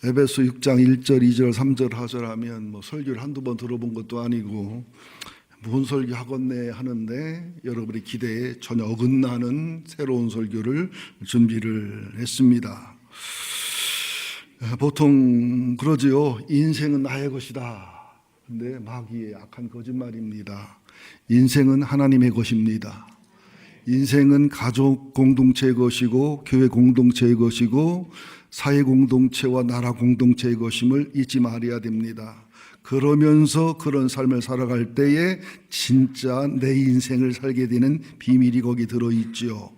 에베소 6장 1절, 2절, 3절, 4절 하면 설교를 한두 번 들어본 것도 아니고 뭔 설교 하겠네 하는데 여러분의 기대에 전혀 어긋나는 새로운 설교를 준비를 했습니다. 보통 그러지요. 인생은 나의 것이다. 근데 마귀의 악한 거짓말입니다. 인생은 하나님의 것입니다. 인생은 가족 공동체의 것이고 교회 공동체의 것이고 사회 공동체와 나라 공동체의 것임을 잊지 말아야 됩니다. 그러면서 그런 삶을 살아갈 때에 진짜 내 인생을 살게 되는 비밀이 거기 들어있죠.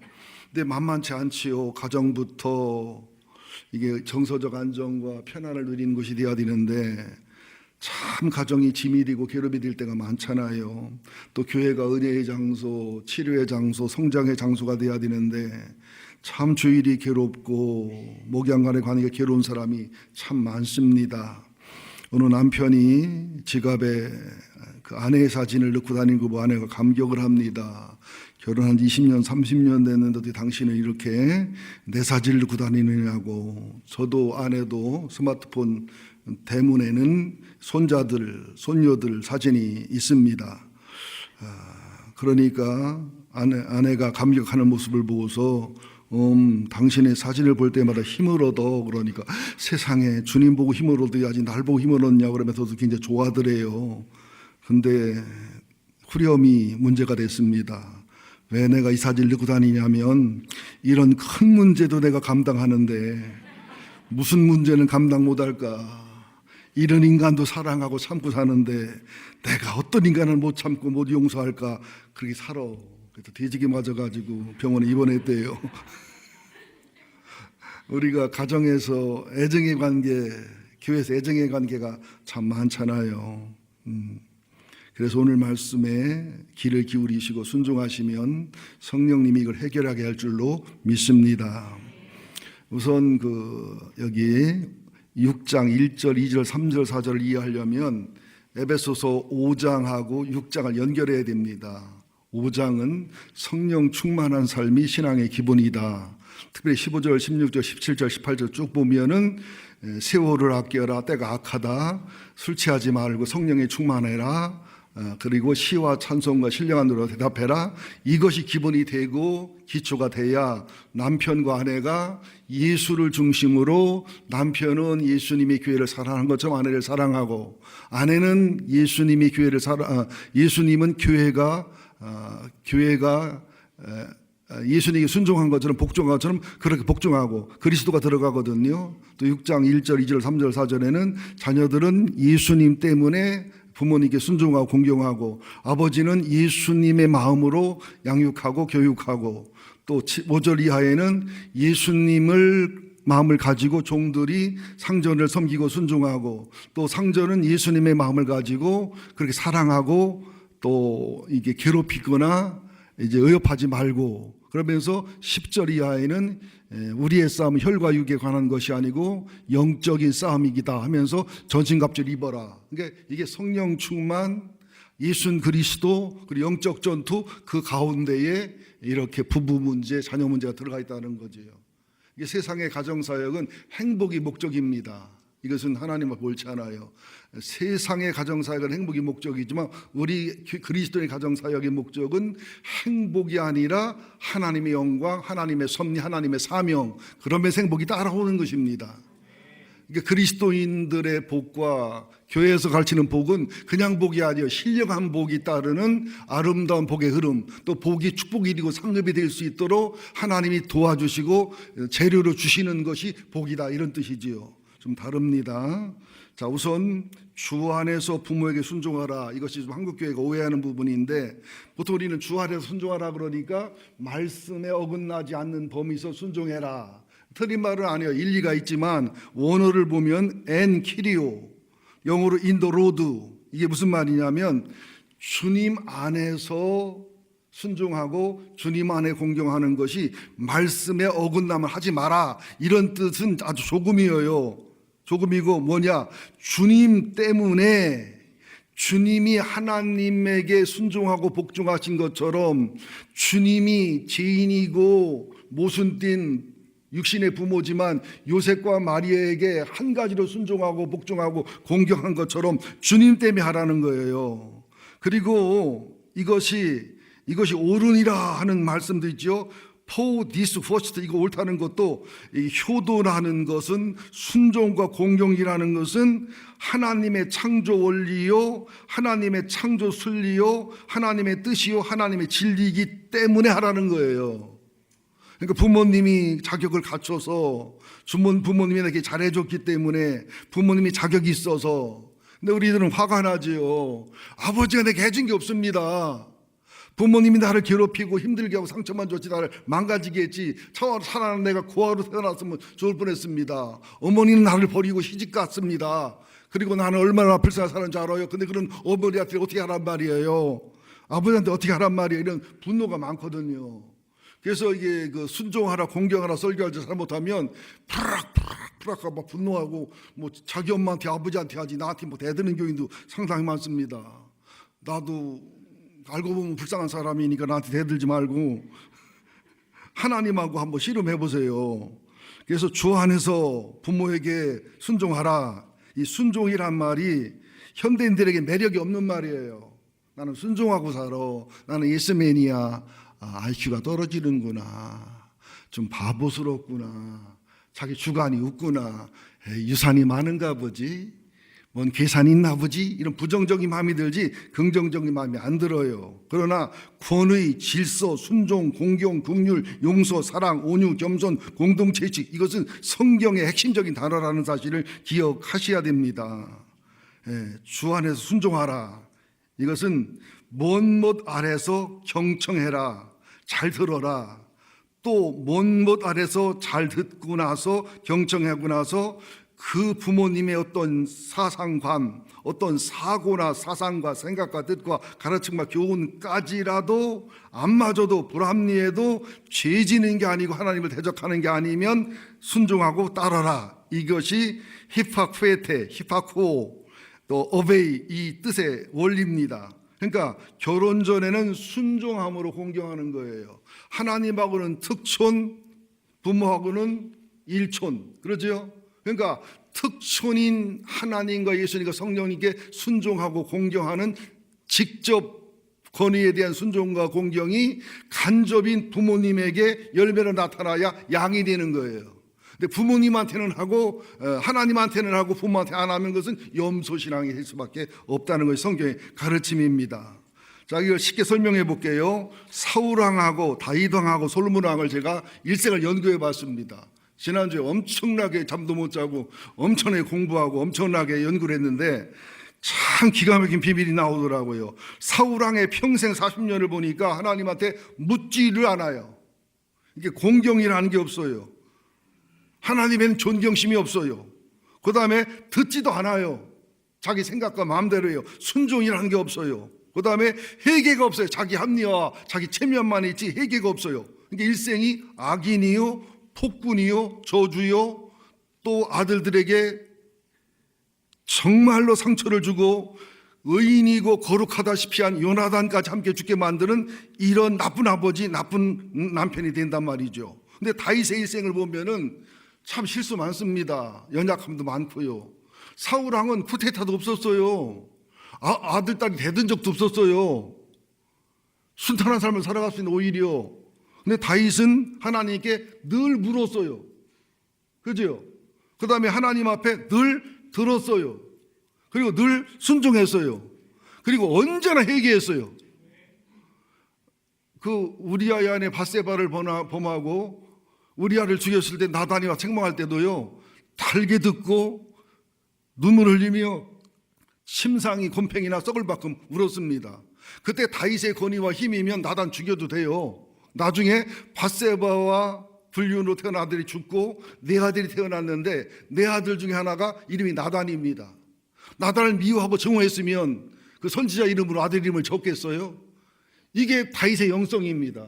근데 만만치 않지요. 가정부터 이게 정서적 안정과 편안을 누리는 곳이 되어야 되는데 참 가정이 지밀이고 괴롭이 될 때가 많잖아요. 또 교회가 은혜의 장소, 치료의 장소, 성장의 장소가 되어야 되는데 참 주일이 괴롭고 목양 간의 관계가 괴로운 사람이 참 많습니다. 어느 남편이 지갑에 그 아내의 사진을 넣고 다니는 거 아내가 감격을 합니다. 결혼한 지 20년, 30년 됐는데 어떻게 당신은 이렇게 내 사진을 넣고 다니느냐고. 저도 아내도 스마트폰 대문에는 손자들, 손녀들 사진이 있습니다. 그러니까 아내가 감격하는 모습을 보고서 당신의 사진을 볼 때마다 힘을 얻어. 그러니까 세상에 주님 보고 힘을 얻어야지 날 보고 힘을 얻냐 그러면서 굉장히 좋아하더래요. 근데 후렴이 문제가 됐습니다. 왜 내가 이 사진을 넣고 다니냐면 이런 큰 문제도 내가 감당하는데 무슨 문제는 감당 못할까. 이런 인간도 사랑하고 참고 사는데 내가 어떤 인간을 못 참고 못 용서할까. 그렇게 살아. 그래서 돼지기 맞아가지고 병원에 입원했대요. 우리가 가정에서 애정의 관계, 교회에서 애정의 관계가 참 많잖아요. 그래서 오늘 말씀에 귀를 기울이시고 순종하시면 성령님이 이걸 해결하게 할 줄로 믿습니다. 우선 여기 6장 1절, 2절, 3절, 4절을 이해하려면 에베소서 5장하고 6장을 연결해야 됩니다. 5장은 성령 충만한 삶이 신앙의 기본이다. 특별히 15절, 16절, 17절, 18절 쭉 보면은 세월을 아껴라, 때가 악하다, 술 취하지 말고 성령에 충만해라, 그리고 시와 찬송과 신령한 노래로 대답해라. 이것이 기본이 되고 기초가 돼야 남편과 아내가 예수를 중심으로, 남편은 예수님의 교회를 사랑하는 것처럼 아내를 사랑하고, 아내는 예수님의 교회를 예수님은 교회가 예수님에게 순종한 것처럼 복종한 것처럼 그렇게 복종하고 그리스도가 들어가거든요. 또 6장 1절, 2절, 3절, 4절에는 자녀들은 예수님 때문에 부모님께 순종하고 공경하고, 아버지는 예수님의 마음으로 양육하고 교육하고, 또 5절 이하에는 예수님을 마음을 가지고 종들이 상전을 섬기고 순종하고, 또 상전은 예수님의 마음을 가지고 그렇게 사랑하고 또 이게 괴롭히거나 이제 의협하지 말고, 그러면서 10절 이하에는 우리의 싸움은 혈과 육에 관한 것이 아니고 영적인 싸움이기다 하면서 전신갑주를 입어라. 그러니까 이게 성령 충만, 예수 그리스도, 그리고 영적 전투 그 가운데에 이렇게 부부 문제, 자녀 문제가 들어가 있다는 거죠. 이게 세상의 가정사역은 행복이 목적입니다. 이것은 하나님과 옳지 않아요. 세상의 가정사역은 행복이 목적이지만 우리 그리스도의 가정사역의 목적은 행복이 아니라 하나님의 영광, 하나님의 섭리, 하나님의 사명, 그러면서 행복이 따라오는 것입니다. 그러니까 그리스도인들의 복과 교회에서 가르치는 복은 그냥 복이 아니에요. 신령한 복이 따르는 아름다운 복의 흐름, 또 복이 축복이 되고 상급이 될 수 있도록 하나님이 도와주시고 재료로 주시는 것이 복이다, 이런 뜻이지요. 좀 다릅니다. 자, 우선 주 안에서 부모에게 순종하라. 이것이 좀 한국교회가 오해하는 부분인데, 보통 우리는 주 안에서 순종하라 그러니까 말씀에 어긋나지 않는 범위에서 순종해라. 틀린 말은 아니에요. 일리가 있지만 원어를 보면 엔 키리오, 영어로 인더 로드, 이게 무슨 말이냐면 주님 안에서 순종하고 주님 안에 공경하는 것이 말씀에 어긋남을 하지 마라, 이런 뜻은 아주 조금이에요. 조금이고 뭐냐, 주님 때문에, 주님이 하나님에게 순종하고 복종하신 것처럼 주님이 죄인이고 모순된 육신의 부모지만 요셉과 마리아에게 한 가지로 순종하고 복종하고 공경한 것처럼 주님 때문에 하라는 거예요. 그리고 이것이 옳으니라 하는 말씀도 있죠. For this first, 이거 옳다는 것도, 이 효도라는 것은, 순종과 공경이라는 것은 하나님의 창조 원리요, 하나님의 창조 순리요, 하나님의 뜻이요, 하나님의 진리이기 때문에 하라는 거예요. 그러니까 부모님이 자격을 갖춰서, 부모님이 이렇게 잘해줬기 때문에, 부모님이 자격이 있어서. 근데 우리들은 화가 나지요. 아버지가 내게 해준 게 없습니다. 부모님이 나를 괴롭히고 힘들게 하고 상처만 줬지 나를 망가지게 했지. 차와 살아난 내가 고아로 태어났으면 좋을 뻔했습니다. 어머니는 나를 버리고 시집 갔습니다. 그리고 나는 얼마나 불쌍히 사는 줄 알아요. 근데 그런 어머니한테 어떻게 하란 말이에요. 아버지한테 어떻게 하란 말이에요. 이런 분노가 많거든요. 그래서 이게 그 순종하라 공경하라 설교할 때 잘못하면 푸락푸락 막 분노하고 뭐 자기 엄마한테 아버지한테 하지 나한테 뭐 대드는 교인도 상당히 많습니다. 나도 알고 보면 불쌍한 사람이니까 나한테 대들지 말고 하나님하고 한번 씨름해 보세요. 그래서 주 안에서 부모에게 순종하라. 이 순종이란 말이 현대인들에게 매력이 없는 말이에요. 나는 순종하고 살아. 나는 예스맨이야. IQ가 떨어지는구나. 좀 바보스럽구나. 자기 주관이 없구나. 유산이 많은가 보지. 뭔 계산이 있나 보지? 이런 부정적인 마음이 들지 긍정적인 마음이 안 들어요. 그러나 권의, 질서, 순종, 공경, 긍휼, 용서, 사랑, 온유, 겸손, 공동체식, 이것은 성경의 핵심적인 단어라는 사실을 기억하셔야 됩니다. 주 안에서 순종하라. 이것은 먼 못 아래서 경청해라. 잘 들어라. 또 먼 못 아래서 잘 듣고 나서 경청하고 나서 그 부모님의 어떤 사상관, 어떤 사고나 사상과 생각과 뜻과 가르침과 교훈까지라도 안 맞아도 불합리해도 죄 지는 게 아니고 하나님을 대적하는 게 아니면 순종하고 따라라. 이것이 히파쿠에테, 히파쿠오, 또 어베이 이 뜻의 원리입니다. 그러니까 결혼 전에는 순종함으로 공경하는 거예요. 하나님하고는 특촌, 부모하고는 일촌. 그러죠? 그러니까 특촌인 하나님과 예수님과 성령님께 순종하고 공경하는 직접 권위에 대한 순종과 공경이 간접인 부모님에게 열매로 나타나야 양이 되는 거예요. 근데 부모님한테는 하고 하나님한테는 하고 부모한테 안 하는 것은 염소신앙이 될 수밖에 없다는 것이 성경의 가르침입니다. 자, 이걸 쉽게 설명해 볼게요. 사울왕하고 다윗왕하고 솔로몬왕을 제가 일생을 연구해 봤습니다. 지난주에 엄청나게 잠도 못 자고 엄청나게 공부하고 엄청나게 연구를 했는데 참 기가 막힌 비밀이 나오더라고요. 사울왕의 평생 40년을 보니까 하나님한테 묻지를 않아요. 이게 공경이라는 게 없어요. 하나님에는 존경심이 없어요. 그 다음에 듣지도 않아요. 자기 생각과 마음대로예요. 순종이라는 게 없어요. 그 다음에 회개가 없어요. 자기 합리화, 자기 체면만 있지 회개가 없어요. 그러니까 일생이 악인이요, 폭군이요, 저주요, 또 아들들에게 정말로 상처를 주고 의인이고 거룩하다시피 한 요나단까지 함께 죽게 만드는 이런 나쁜 아버지, 나쁜 남편이 된단 말이죠. 근데 다윗의 일생을 보면은 참 실수 많습니다. 연약함도 많고요. 사울왕은 쿠데타도 없었어요. 아들, 딸이 대든 적도 없었어요. 순탄한 삶을 살아갈 수 있는 오히려. 근데 다윗은 하나님께 늘 물었어요. 그죠? 그 다음에 하나님 앞에 늘 들었어요. 그리고 늘 순종했어요. 그리고 언제나 회개했어요. 그 우리아의 아내 밧세바를 범하고 우리아를 죽였을 때 나단이와 책망할 때도요, 달게 듣고 눈물 흘리며 심상이 곰팡이나 썩을 만큼 울었습니다. 그때 다윗의 권위와 힘이면 나단 죽여도 돼요. 나중에 밧세바와 불륜으로 태어난 아들이 죽고 네 아들이 태어났는데 네 아들 중에 하나가 이름이 나단입니다. 나단을 미워하고 증오했으면 그 선지자 이름으로 아들 이름을 적겠어요? 이게 다윗의 영성입니다.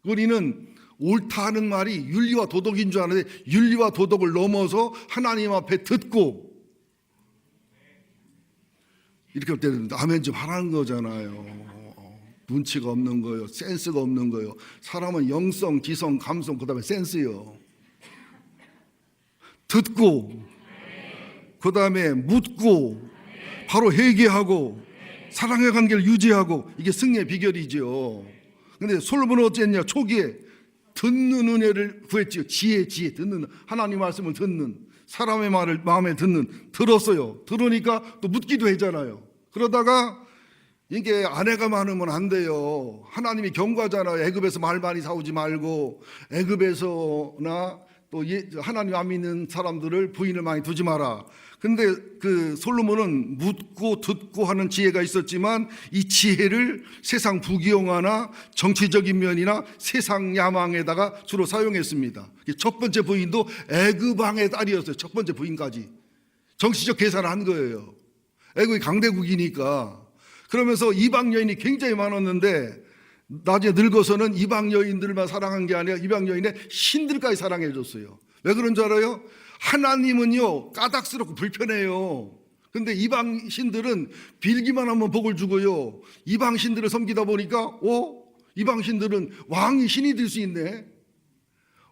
우리는 옳다 하는 말이 윤리와 도덕인 줄 아는데 윤리와 도덕을 넘어서 하나님 앞에 듣고 이렇게 할 때는 아멘 좀 하라는 거잖아요. 눈치가 없는 거예요. 센스가 없는 거예요. 사람은 영성, 지성, 감성, 그 다음에 센스요. 듣고 그 다음에 묻고 바로 회개하고 사랑의 관계를 유지하고 이게 승리의 비결이죠. 근데 솔로몬은 어쨌냐? 초기에 듣는 은혜를 구했지요. 지혜 듣는 하나님 말씀을 듣는 사람의 말을 마음에 듣는 들었어요. 들으니까 또 묻기도 했잖아요. 그러다가 이게 아내가 많으면 안 돼요. 하나님이 경고하잖아요. 애굽에서 말 많이 사오지 말고 애굽에서나 또 하나님 안 믿는 사람들을 부인을 많이 두지 마라. 근데 그 솔로몬은 묻고 듣고 하는 지혜가 있었지만 이 지혜를 세상 부귀영화나 정치적인 면이나 세상 야망에다가 주로 사용했습니다. 첫 번째 부인도 애굽 왕의 딸이었어요. 첫 번째 부인까지 정치적 계산을 한 거예요. 애굽이 강대국이니까. 그러면서 이방 여인이 굉장히 많았는데 나중에 늙어서는 이방 여인들만 사랑한 게 아니라 이방 여인의 신들까지 사랑해 줬어요. 왜 그런 줄 알아요? 하나님은요 까닭스럽고 불편해요. 근데 이방 신들은 빌기만 하면 복을 주고요, 이방 신들을 섬기다 보니까 이방 신들은 왕이 신이 될 수 있네,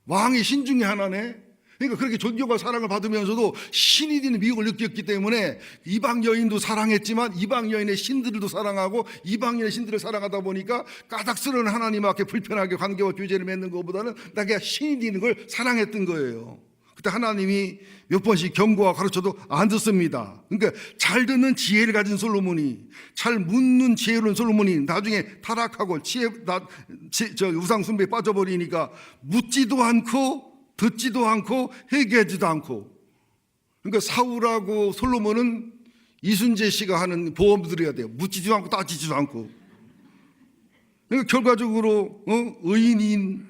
왕이 신 중에 하나네. 그러니까 그렇게 존경과 사랑을 받으면서도 신이 되는 미혹을 느꼈기 때문에 이방 여인도 사랑했지만 이방 여인의 신들도 사랑하고 이방 여인의 신들을 사랑하다 보니까 까닭스러운 하나님 앞에 불편하게 관계와 교제를 맺는 것보다는 내가 신이 되는 걸 사랑했던 거예요. 그때 하나님이 몇 번씩 경고와 가르쳐도 안 듣습니다. 그러니까 잘 듣는 지혜를 가진 솔로몬이, 잘 묻는 지혜로운 솔로몬이 나중에 타락하고 우상 숭배에 빠져버리니까 묻지도 않고 듣지도 않고 회개하지도 않고. 그러니까 사울하고 솔로몬은 이순재 씨가 하는 보험들이어야 돼요. 묻지도 않고 따지지도 않고. 그러니까 결과적으로 의인인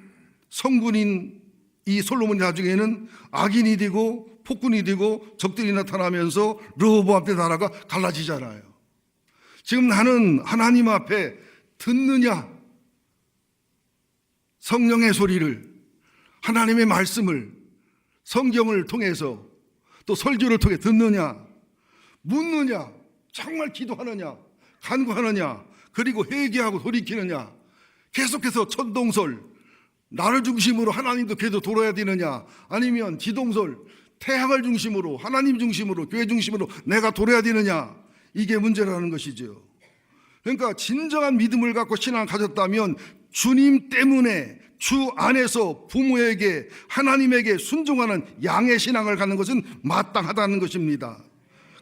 성군인 이 솔로몬이 나중에는 악인이 되고 폭군이 되고 적들이 나타나면서 르호보암 때 나라가 갈라지잖아요. 지금 나는 하나님 앞에 듣느냐, 성령의 소리를, 하나님의 말씀을 성경을 통해서 또 설교를 통해 듣느냐, 묻느냐, 정말 기도하느냐, 간구하느냐, 그리고 회개하고 돌이키느냐, 계속해서 천동설, 나를 중심으로 하나님도 계속 돌아야 되느냐, 아니면 지동설, 태양을 중심으로 하나님 중심으로 교회 중심으로 내가 돌아야 되느냐, 이게 문제라는 것이죠. 그러니까 진정한 믿음을 갖고 신앙을 가졌다면 주님 때문에 주 안에서 부모에게 하나님에게 순종하는 양의 신앙을 갖는 것은 마땅하다는 것입니다.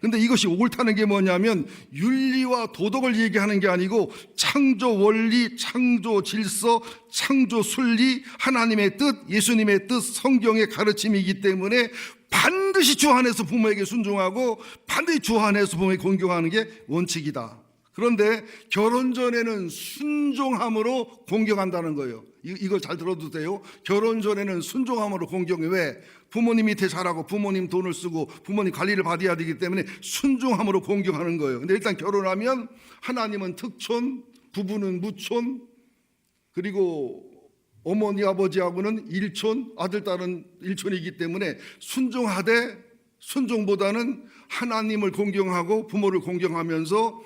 근데 이것이 옳다는 게 뭐냐면 윤리와 도덕을 얘기하는 게 아니고 창조 원리, 창조 질서, 창조 순리, 하나님의 뜻, 예수님의 뜻, 성경의 가르침이기 때문에 반드시 주 안에서 부모에게 순종하고 반드시 주 안에서 부모에게 공경하는 게 원칙이다. 그런데 결혼 전에는 순종함으로 공경한다는 거예요. 이걸 잘 들어도 돼요. 결혼 전에는 순종함으로 공경해. 왜? 부모님 밑에 자라고 부모님 돈을 쓰고 부모님 관리를 받아야 되기 때문에 순종함으로 공경하는 거예요. 근데 일단 결혼하면 하나님은 특촌, 부부는 무촌, 그리고 어머니 아버지하고는 일촌, 아들 딸은 일촌이기 때문에 순종하되 순종보다는 하나님을 공경하고 부모를 공경하면서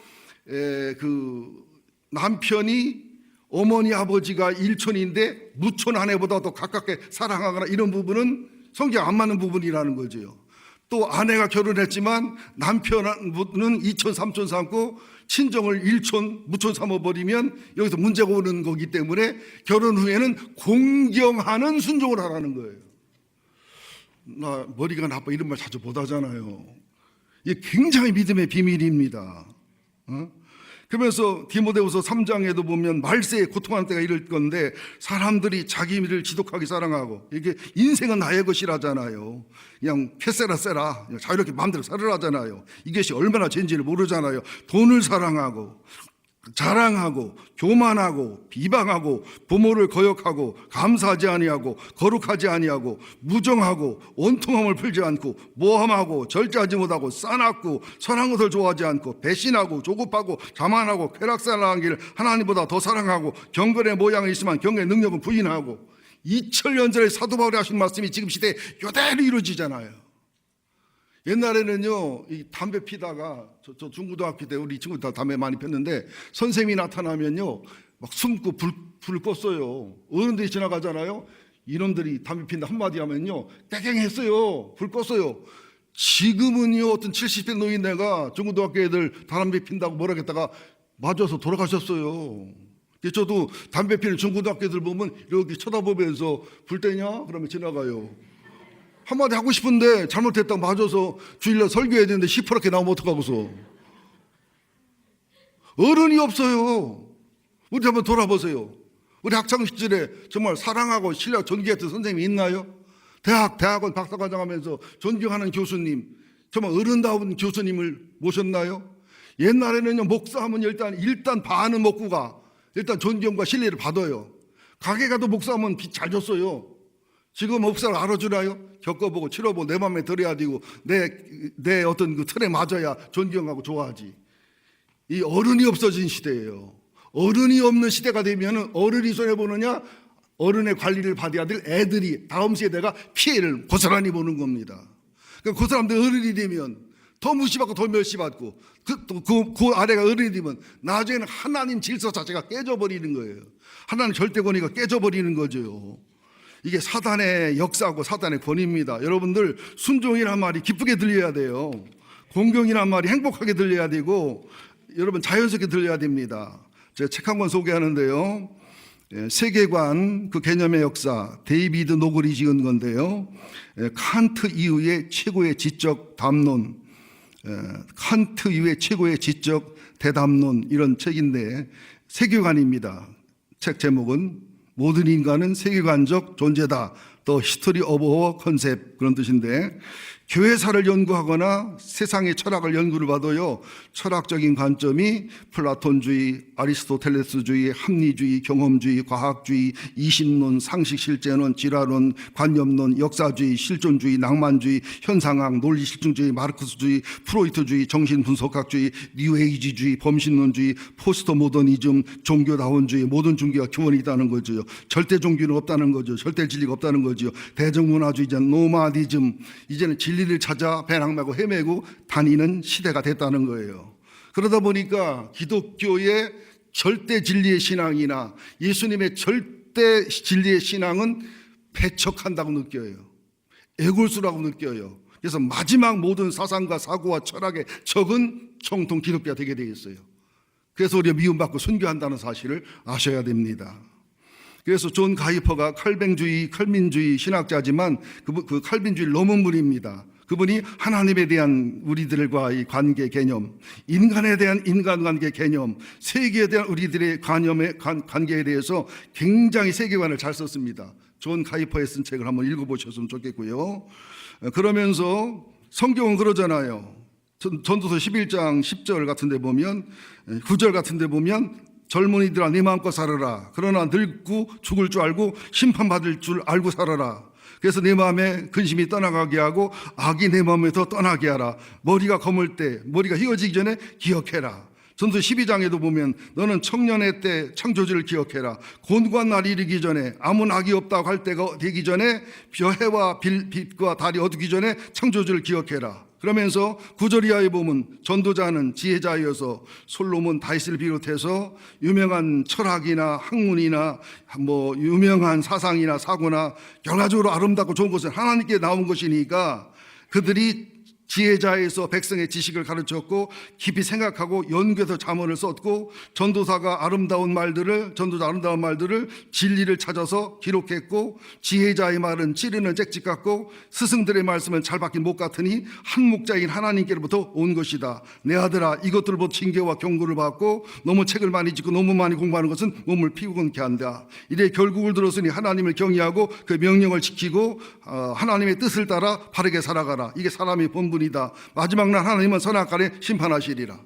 그 남편이 어머니 아버지가 일촌인데 무촌 아내보다 더 가깝게 사랑하거나 이런 부분은 성경 안 맞는 부분이라는 거죠. 또 아내가 결혼했지만 남편은 이촌 삼촌 삼고 친정을 일촌 무촌 삼아버리면 여기서 문제가 오는 거기 때문에 결혼 후에는 공경하는 순종을 하라는 거예요. 나 머리가 나빠 이런 말 자주 못 하잖아요. 이게 굉장히 믿음의 비밀입니다. 그러면서 디모데후서 3장에도 보면 말세에 고통하는 때가 이럴 건데 사람들이 자기 일을 지독하게 사랑하고, 이게 인생은 나의 것이라잖아요. 그냥 캐세라 세라 자유롭게 마음대로 살으라잖아요. 이것이 얼마나 죄인지를 모르잖아요. 돈을 사랑하고 자랑하고 교만하고 비방하고 부모를 거역하고 감사하지 아니하고 거룩하지 아니하고 무정하고 원통함을 풀지 않고 모함하고 절제하지 못하고 싸납고 선한 것을 좋아하지 않고 배신하고 조급하고 자만하고 쾌락사랑한 길을 하나님보다 더 사랑하고 경건의 모양은 있지만 경건의 능력은 부인하고. 2000년 전에 사도 바울이 하신 말씀이 지금 시대에 이대로 이루어지잖아요. 옛날에는요, 이 담배 피다가 저 중고등학교 때 우리 친구들 다 담배 많이 폈는데 선생님이 나타나면요 막 숨고 불을 껐어요. 어른들이 지나가잖아요. 이놈들이 담배 핀다 한마디 하면요 깨갱했어요. 불 껐어요. 지금은요 어떤 70대 노인네가 중고등학교 애들 담배 핀다고 뭐라 했다가 맞아서 돌아가셨어요. 저도 담배 피는 중고등학교 애들 보면 이렇게 쳐다보면서 불 떼냐? 그러면 지나가요. 한마디 하고 싶은데 잘못했다고 맞아서 주일날 설교해야 되는데 시퍼렇게 나오면 어떡하고서. 어른이 없어요. 우리 한번 돌아보세요. 우리 학창시절에 정말 사랑하고 신뢰하고 존경했던 선생님이 있나요? 대학원 박사과정 하면서 존경하는 교수님, 정말 어른다운 교수님을 모셨나요? 옛날에는요, 목사하면 일단 반은 먹고 가. 일단 존경과 신뢰를 받아요. 가게 가도 목사하면 빚 잘 줬어요. 지금 목사를 알아주나요? 겪어보고 치러보고 내 맘에 들어야 되고 내 어떤 그 틀에 맞아야 존경하고 좋아하지. 이 어른이 없어진 시대예요. 어른이 없는 시대가 되면 어른이 손해보느냐? 어른의 관리를 받아야 될 애들이 다음 세대가 피해를 고스란히 보는 겁니다. 그러니까 그 사람들 어른이 되면 더 무시받고 더 멸시받고 그 아래가 어른이 되면 나중에는 하나님 질서 자체가 깨져버리는 거예요. 하나님 절대 권위가 깨져버리는 거죠. 이게 사단의 역사고 사단의 권위입니다. 여러분들 순종이란 말이 기쁘게 들려야 돼요. 공경이란 말이 행복하게 들려야 되고 여러분 자연스럽게 들려야 됩니다. 제가 책 한 권 소개하는데요. 세계관 그 개념의 역사 데이비드 노글이 지은 건데요. 칸트 이후의 최고의 지적 담론, 칸트 이후의 최고의 지적 대담론 이런 책인데 세계관입니다. 책 제목은 모든 인간은 세계관적 존재다. The History of Our Concept 그런 뜻인데 교회사를 연구하거나 세상의 철학을 연구를 봐도요 철학적인 관점이 플라톤주의, 아리스토텔레스주의, 합리주의, 경험주의, 과학주의, 이심론, 상식실제론, 진화론, 관념론, 역사주의, 실존주의, 낭만주의, 현상학, 논리실증주의, 마르크스주의, 프로이트주의, 정신분석학주의, 뉴에이지주의, 범신론주의, 포스트모더니즘, 종교다원주의 모든 종교가 기원이 있다는 거죠. 절대 종교는 없다는 거죠. 절대 진리가 없다는 거죠. 대중문화주의자, 노마디즘 이제는 진리를 찾아 배낭 메고 헤매고 다니는 시대가 됐다는 거예요. 그러다 보니까 기독교의 절대 진리의 신앙이나 예수님의 절대 진리의 신앙은 배척한다고 느껴요. 애골수라고 느껴요. 그래서 마지막 모든 사상과 사고와 철학의 적은 정통 기독교가 되게 되어 있어요. 그래서 우리가 미움받고 순교한다는 사실을 아셔야 됩니다. 그래서 존 가이퍼가 칼빈주의 신학자지만 그 칼빈주의를 넘은 분입니다. 그분이 하나님에 대한 우리들과의 관계 개념, 인간에 대한 인간관계 개념, 세계에 대한 우리들의 관계에 대해서 굉장히 세계관을 잘 썼습니다. 존 가이퍼의 쓴 책을 한번 읽어보셨으면 좋겠고요. 그러면서 성경은 그러잖아요. 전도서 11장 10절 같은 데 보면 9절 같은 데 보면 젊은이들아 네 마음껏 살아라. 그러나 늙고 죽을 줄 알고 심판받을 줄 알고 살아라. 그래서 내 마음에 근심이 떠나가게 하고 악이 내 마음에서 떠나게 하라. 머리가 검을 때 머리가 휘어지기 전에 기억해라. 전서 12장에도 보면 너는 청년의 때 창조주를 기억해라. 곤고한 날이 이르기 전에 아무 악이 없다고 할 때가 되기 전에 해와 빛과 달이 어두기 전에 창조주를 기억해라. 그러면서 9절 이하에 보면 전도자는 지혜자이어서 솔로몬 다윗을 비롯해서 유명한 철학이나 학문이나 유명한 사상이나 사고나 결과적으로 아름답고 좋은 것은 하나님께 나온 것이니까 그들이 지혜자에서 백성의 지식을 가르쳤고 깊이 생각하고 연구해서 자문을 썼고 전도자 아름다운 말들을 진리를 찾아서 기록했고 지혜자의 말은 찌르는 잭짓 같고 스승들의 말씀은 잘 박힌 못 같으니 한 목자인 하나님께로부터 온 것이다. 내 아들아 이것들보다 징계와 경고를 받고 너무 책을 많이 짓고 너무 많이 공부하는 것은 몸을 피곤케 한다. 이래 결국을 들었으니 하나님을 경외하고 그 명령을 지키고 하나님의 뜻을 따라 바르게 살아가라. 이게 사람의 본분이다. 마지막 날 하나님은 선악간에 심판하시리라.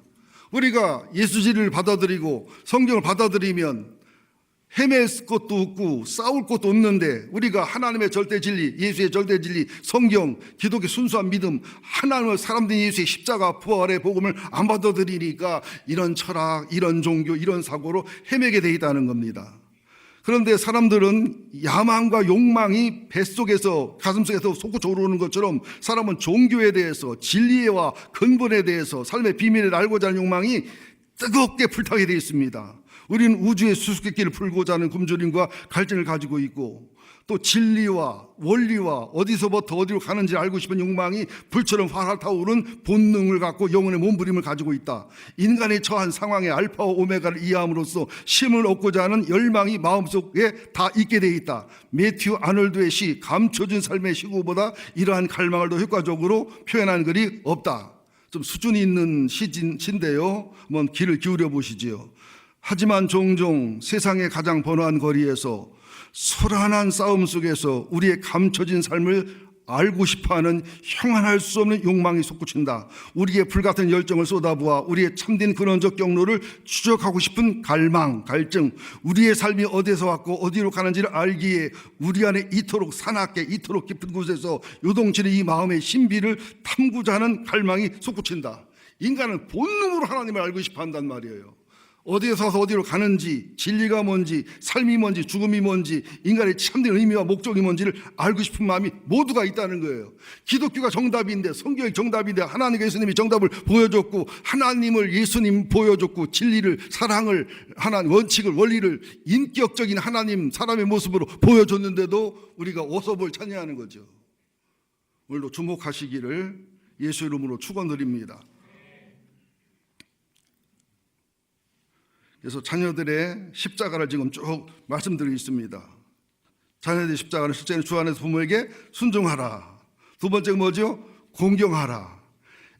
우리가 예수 진리를 받아들이고 성경을 받아들이면 헤맬 것도 없고 싸울 것도 없는데 우리가 하나님의 절대 진리, 예수의 절대 진리, 성경, 기독의 순수한 믿음, 하나님의 사람된 예수의 십자가 부활의 복음을 안 받아들이니까 이런 철학, 이런 종교, 이런 사고로 헤매게 돼 있다는 겁니다. 그런데 사람들은 야망과 욕망이 뱃속에서 가슴속에서 솟고 졸어오는 것처럼 사람은 종교에 대해서 진리와 근본에 대해서 삶의 비밀을 알고자 하는 욕망이 뜨겁게 불타게 되어 있습니다. 우리는 우주의 수수께끼를 풀고자 하는 굶주림과 갈증을 가지고 있고 또 진리와 원리와 어디서부터 어디로 가는지 알고 싶은 욕망이 불처럼 활활 타오른 본능을 갖고 영혼의 몸부림을 가지고 있다. 인간이 처한 상황의 알파와 오메가를 이해함으로써 쉼을 얻고자 하는 열망이 마음속에 다 있게 돼 있다. 매튜 아놀드의 시 감춰진 삶의 시구보다 이러한 갈망을 더 효과적으로 표현한 글이 없다. 좀 수준이 있는 시인데요. 한번 귀를 기울여 보시지요. 하지만 종종 세상의 가장 번화한 거리에서 소란한 싸움 속에서 우리의 감춰진 삶을 알고 싶어하는 형언할 수 없는 욕망이 솟구친다. 우리의 불같은 열정을 쏟아부어 우리의 참된 근원적 경로를 추적하고 싶은 갈망, 갈증, 우리의 삶이 어디서 왔고 어디로 가는지를 알기에 우리 안에 이토록 사납게 이토록 깊은 곳에서 요동치는 이 마음의 신비를 탐구자 하는 갈망이 솟구친다. 인간은 본능으로 하나님을 알고 싶어 한단 말이에요. 어디에서 와서 어디로 가는지, 진리가 뭔지, 삶이 뭔지, 죽음이 뭔지, 인간의 참된 의미와 목적이 뭔지를 알고 싶은 마음이 모두가 있다는 거예요. 기독교가 정답인데, 성경이 정답인데, 하나님 예수님이 정답을 보여줬고, 하나님을 예수님 보여줬고, 진리를, 사랑을, 하나님 원칙을, 원리를 인격적인 하나님, 사람의 모습으로 보여줬는데도 우리가 어서볼 찬양하는 거죠. 오늘도 주목하시기를 예수 이름으로 축원드립니다. 그래서 자녀들의 십자가를 지금 쭉 말씀드리고 있습니다. 자녀들의 십자가는 실제로 주 안에서 부모에게 순종하라. 두 번째가 뭐죠? 공경하라.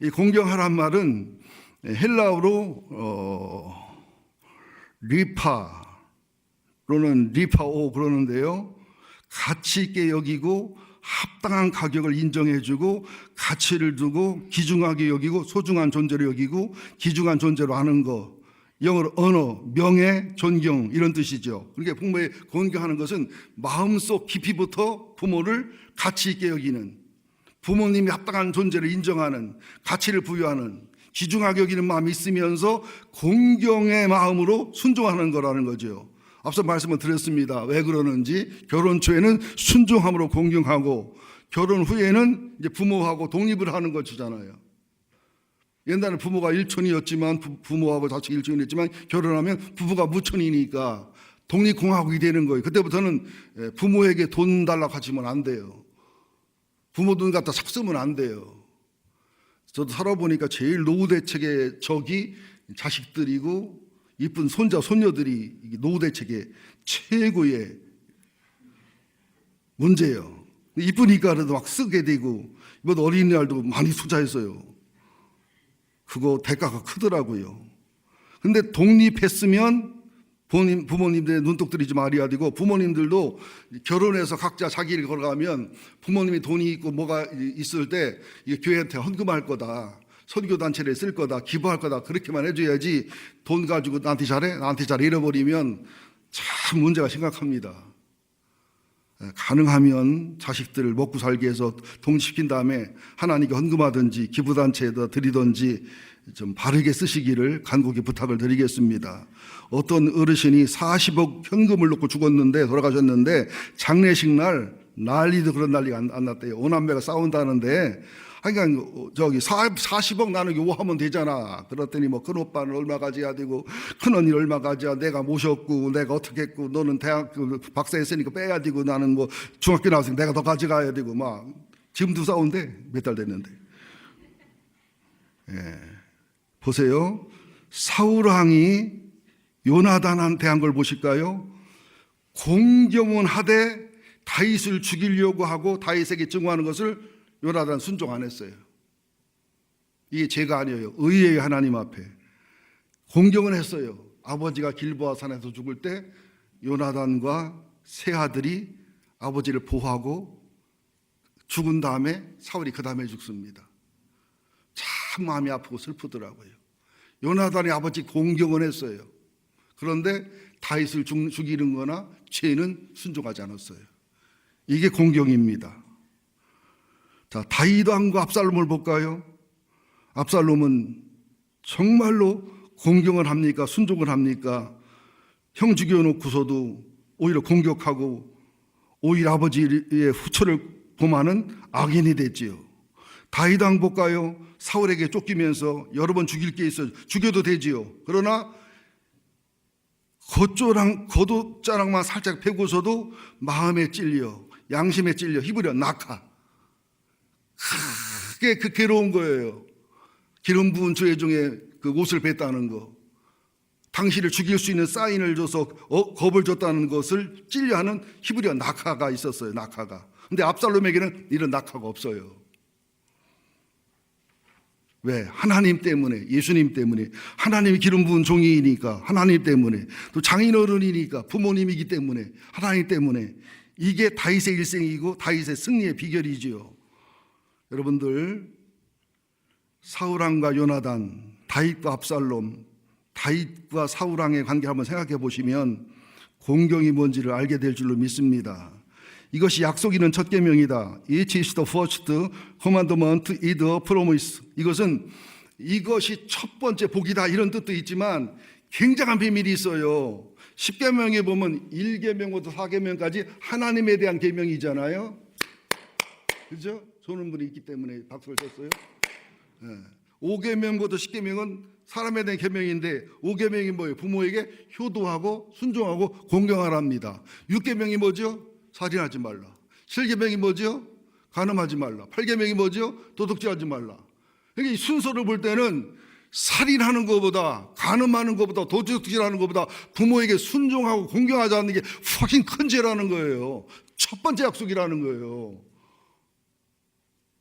이 공경하란 말은 헬라어로 리파로는 리파오 그러는데요. 가치 있게 여기고 합당한 가격을 인정해주고 가치를 두고 귀중하게 여기고 소중한 존재로 여기고 귀중한 존재로 하는 것. 영어로 언어, 명예, 존경 이런 뜻이죠. 그러니까 부모의 공경하는 것은 마음속 깊이부터 부모를 가치 있게 여기는, 부모님이 합당한 존재를 인정하는, 가치를 부여하는, 귀중하게 여기는 마음이 있으면서 공경의 마음으로 순종하는 거라는 거죠. 앞서 말씀을 드렸습니다. 왜 그러는지. 결혼 초에는 순종함으로 공경하고 결혼 후에는 이제 부모하고 독립을 하는 것이잖아요. 옛날에 부모가 일촌이었지만 부모하고 자식 일촌이었지만 결혼하면 부부가 무촌이니까 독립공화국이 되는 거예요. 그때부터는 부모에게 돈 달라고 하시면 안 돼요. 부모 돈 갖다 싹 쓰면 안 돼요. 저도 살아보니까 제일 노후 대책의 적이 자식들이고 이쁜 손자 손녀들이 노후 대책의 최고의 문제예요. 이쁘니까 그래도 막 쓰게 되고 이번 어린이날도 많이 투자했어요. 그거 대가가 크더라고요. 근데 독립했으면 부모님들의 눈독 들이지 말아야 되고, 부모님들도 결혼해서 각자 자기 일 걸어가면 부모님이 돈이 있고 뭐가 있을 때 이게 교회한테 헌금할 거다, 선교단체를 쓸 거다, 기부할 거다 그렇게만 해줘야지 돈 가지고 나한테 잘해? 나한테 잘해 이래버리면 참 문제가 심각합니다. 가능하면 자식들을 먹고 살게 해서 독립시킨 다음에 하나님께 헌금하든지 기부단체에다 드리든지 좀 바르게 쓰시기를 간곡히 부탁을 드리겠습니다. 어떤 어르신이 40억 현금을 놓고 죽었는데, 돌아가셨는데 장례식 날 난리도 그런 난리가 안 났대요. 오남매가 싸운다는데, 그러니까 저기 40억 나누기 5 하면 되잖아. 그랬더니 뭐 큰 오빠는 얼마 가져야 되고 큰 언니는 얼마 가져야, 내가 모셨고 내가 어떻게 했고 너는 대학 박사 했으니까 빼야 되고 나는 뭐 중학교 나왔으니까 내가 더 가져가야 되고 막 지금도 싸운대. 몇 달 됐는데. 예. 보세요. 사울 왕이 요나단한테 한 걸 보실까요? 공경은 하되 다윗을 죽이려고 하고 다윗에게 증오하는 것을 요나단 순종 안 했어요. 이게 죄가 아니에요. 의의 하나님 앞에 공경은 했어요. 아버지가 길보아 산에서 죽을 때 요나단과 세 아들이 아버지를 보호하고 죽은 다음에 사울이 그 다음에 죽습니다. 참 마음이 아프고 슬프더라고요. 요나단이 아버지 공경은 했어요. 그런데 다윗을 죽이는 거나 죄는 순종하지 않았어요. 이게 공경입니다. 자, 다윗 왕과 압살롬을 볼까요? 압살롬은 정말로 공경을 합니까? 순종을 합니까? 형 죽여놓고서도 오히려 공격하고 오히려 아버지의 후처를 범하는 악인이 됐지요. 다윗 왕 볼까요? 사울에게 쫓기면서 여러 번 죽일 게 있어 죽여도 되지요. 그러나 겉옷자락만 살짝 펴고서도 마음에 찔려, 양심에 찔려, 히브리어 낙하. 크게 그 괴로운 거예요. 기름 부은 죄 중에 그 옷을 뺐다는 거, 당신을 죽일 수 있는 사인을 줘서 겁을 줬다는 것을 찔려하는 히브리어 낙하가 있었어요. 낙하가. 근데 압살롬에게는 이런 낙하가 없어요. 왜? 하나님 때문에, 예수님 때문에, 하나님이 기름 부은 종이니까, 하나님 때문에, 또 장인어른이니까, 부모님이기 때문에, 하나님 때문에. 이게 다윗의 일생이고 다윗의 승리의 비결이지요. 여러분들, 사울왕과 요나단, 다윗과 압살롬, 다윗과 사울왕의 관계 한번 생각해 보시면 공경이 뭔지를 알게 될 줄로 믿습니다. 이것이 약속 있는 첫 계명이다. It is the first commandment, is the promise. 이것이 첫 번째 복이다, 이런 뜻도 있지만 굉장한 비밀이 있어요. 10계명에 보면 1계명부터 4계명까지 하나님에 대한 계명이잖아요. 그죠? 손은 분이 있기 때문에 박수를 쳤어요. 5계명부터 10계명은 사람에 대한 계명인데 5계명이 뭐예요? 부모에게 효도하고 순종하고 공경하랍니다. 6계명이 뭐죠? 살인하지 말라. 7계명이 뭐죠? 간음하지 말라. 8계명이 뭐죠? 도둑질하지 말라. 그러니까 이 순서를 볼 때는 살인하는 것보다, 간음하는 것보다, 도둑질하는 것보다 부모에게 순종하고 공경하지 않는 게 훨씬 큰 죄라는 거예요. 첫 번째 약속이라는 거예요.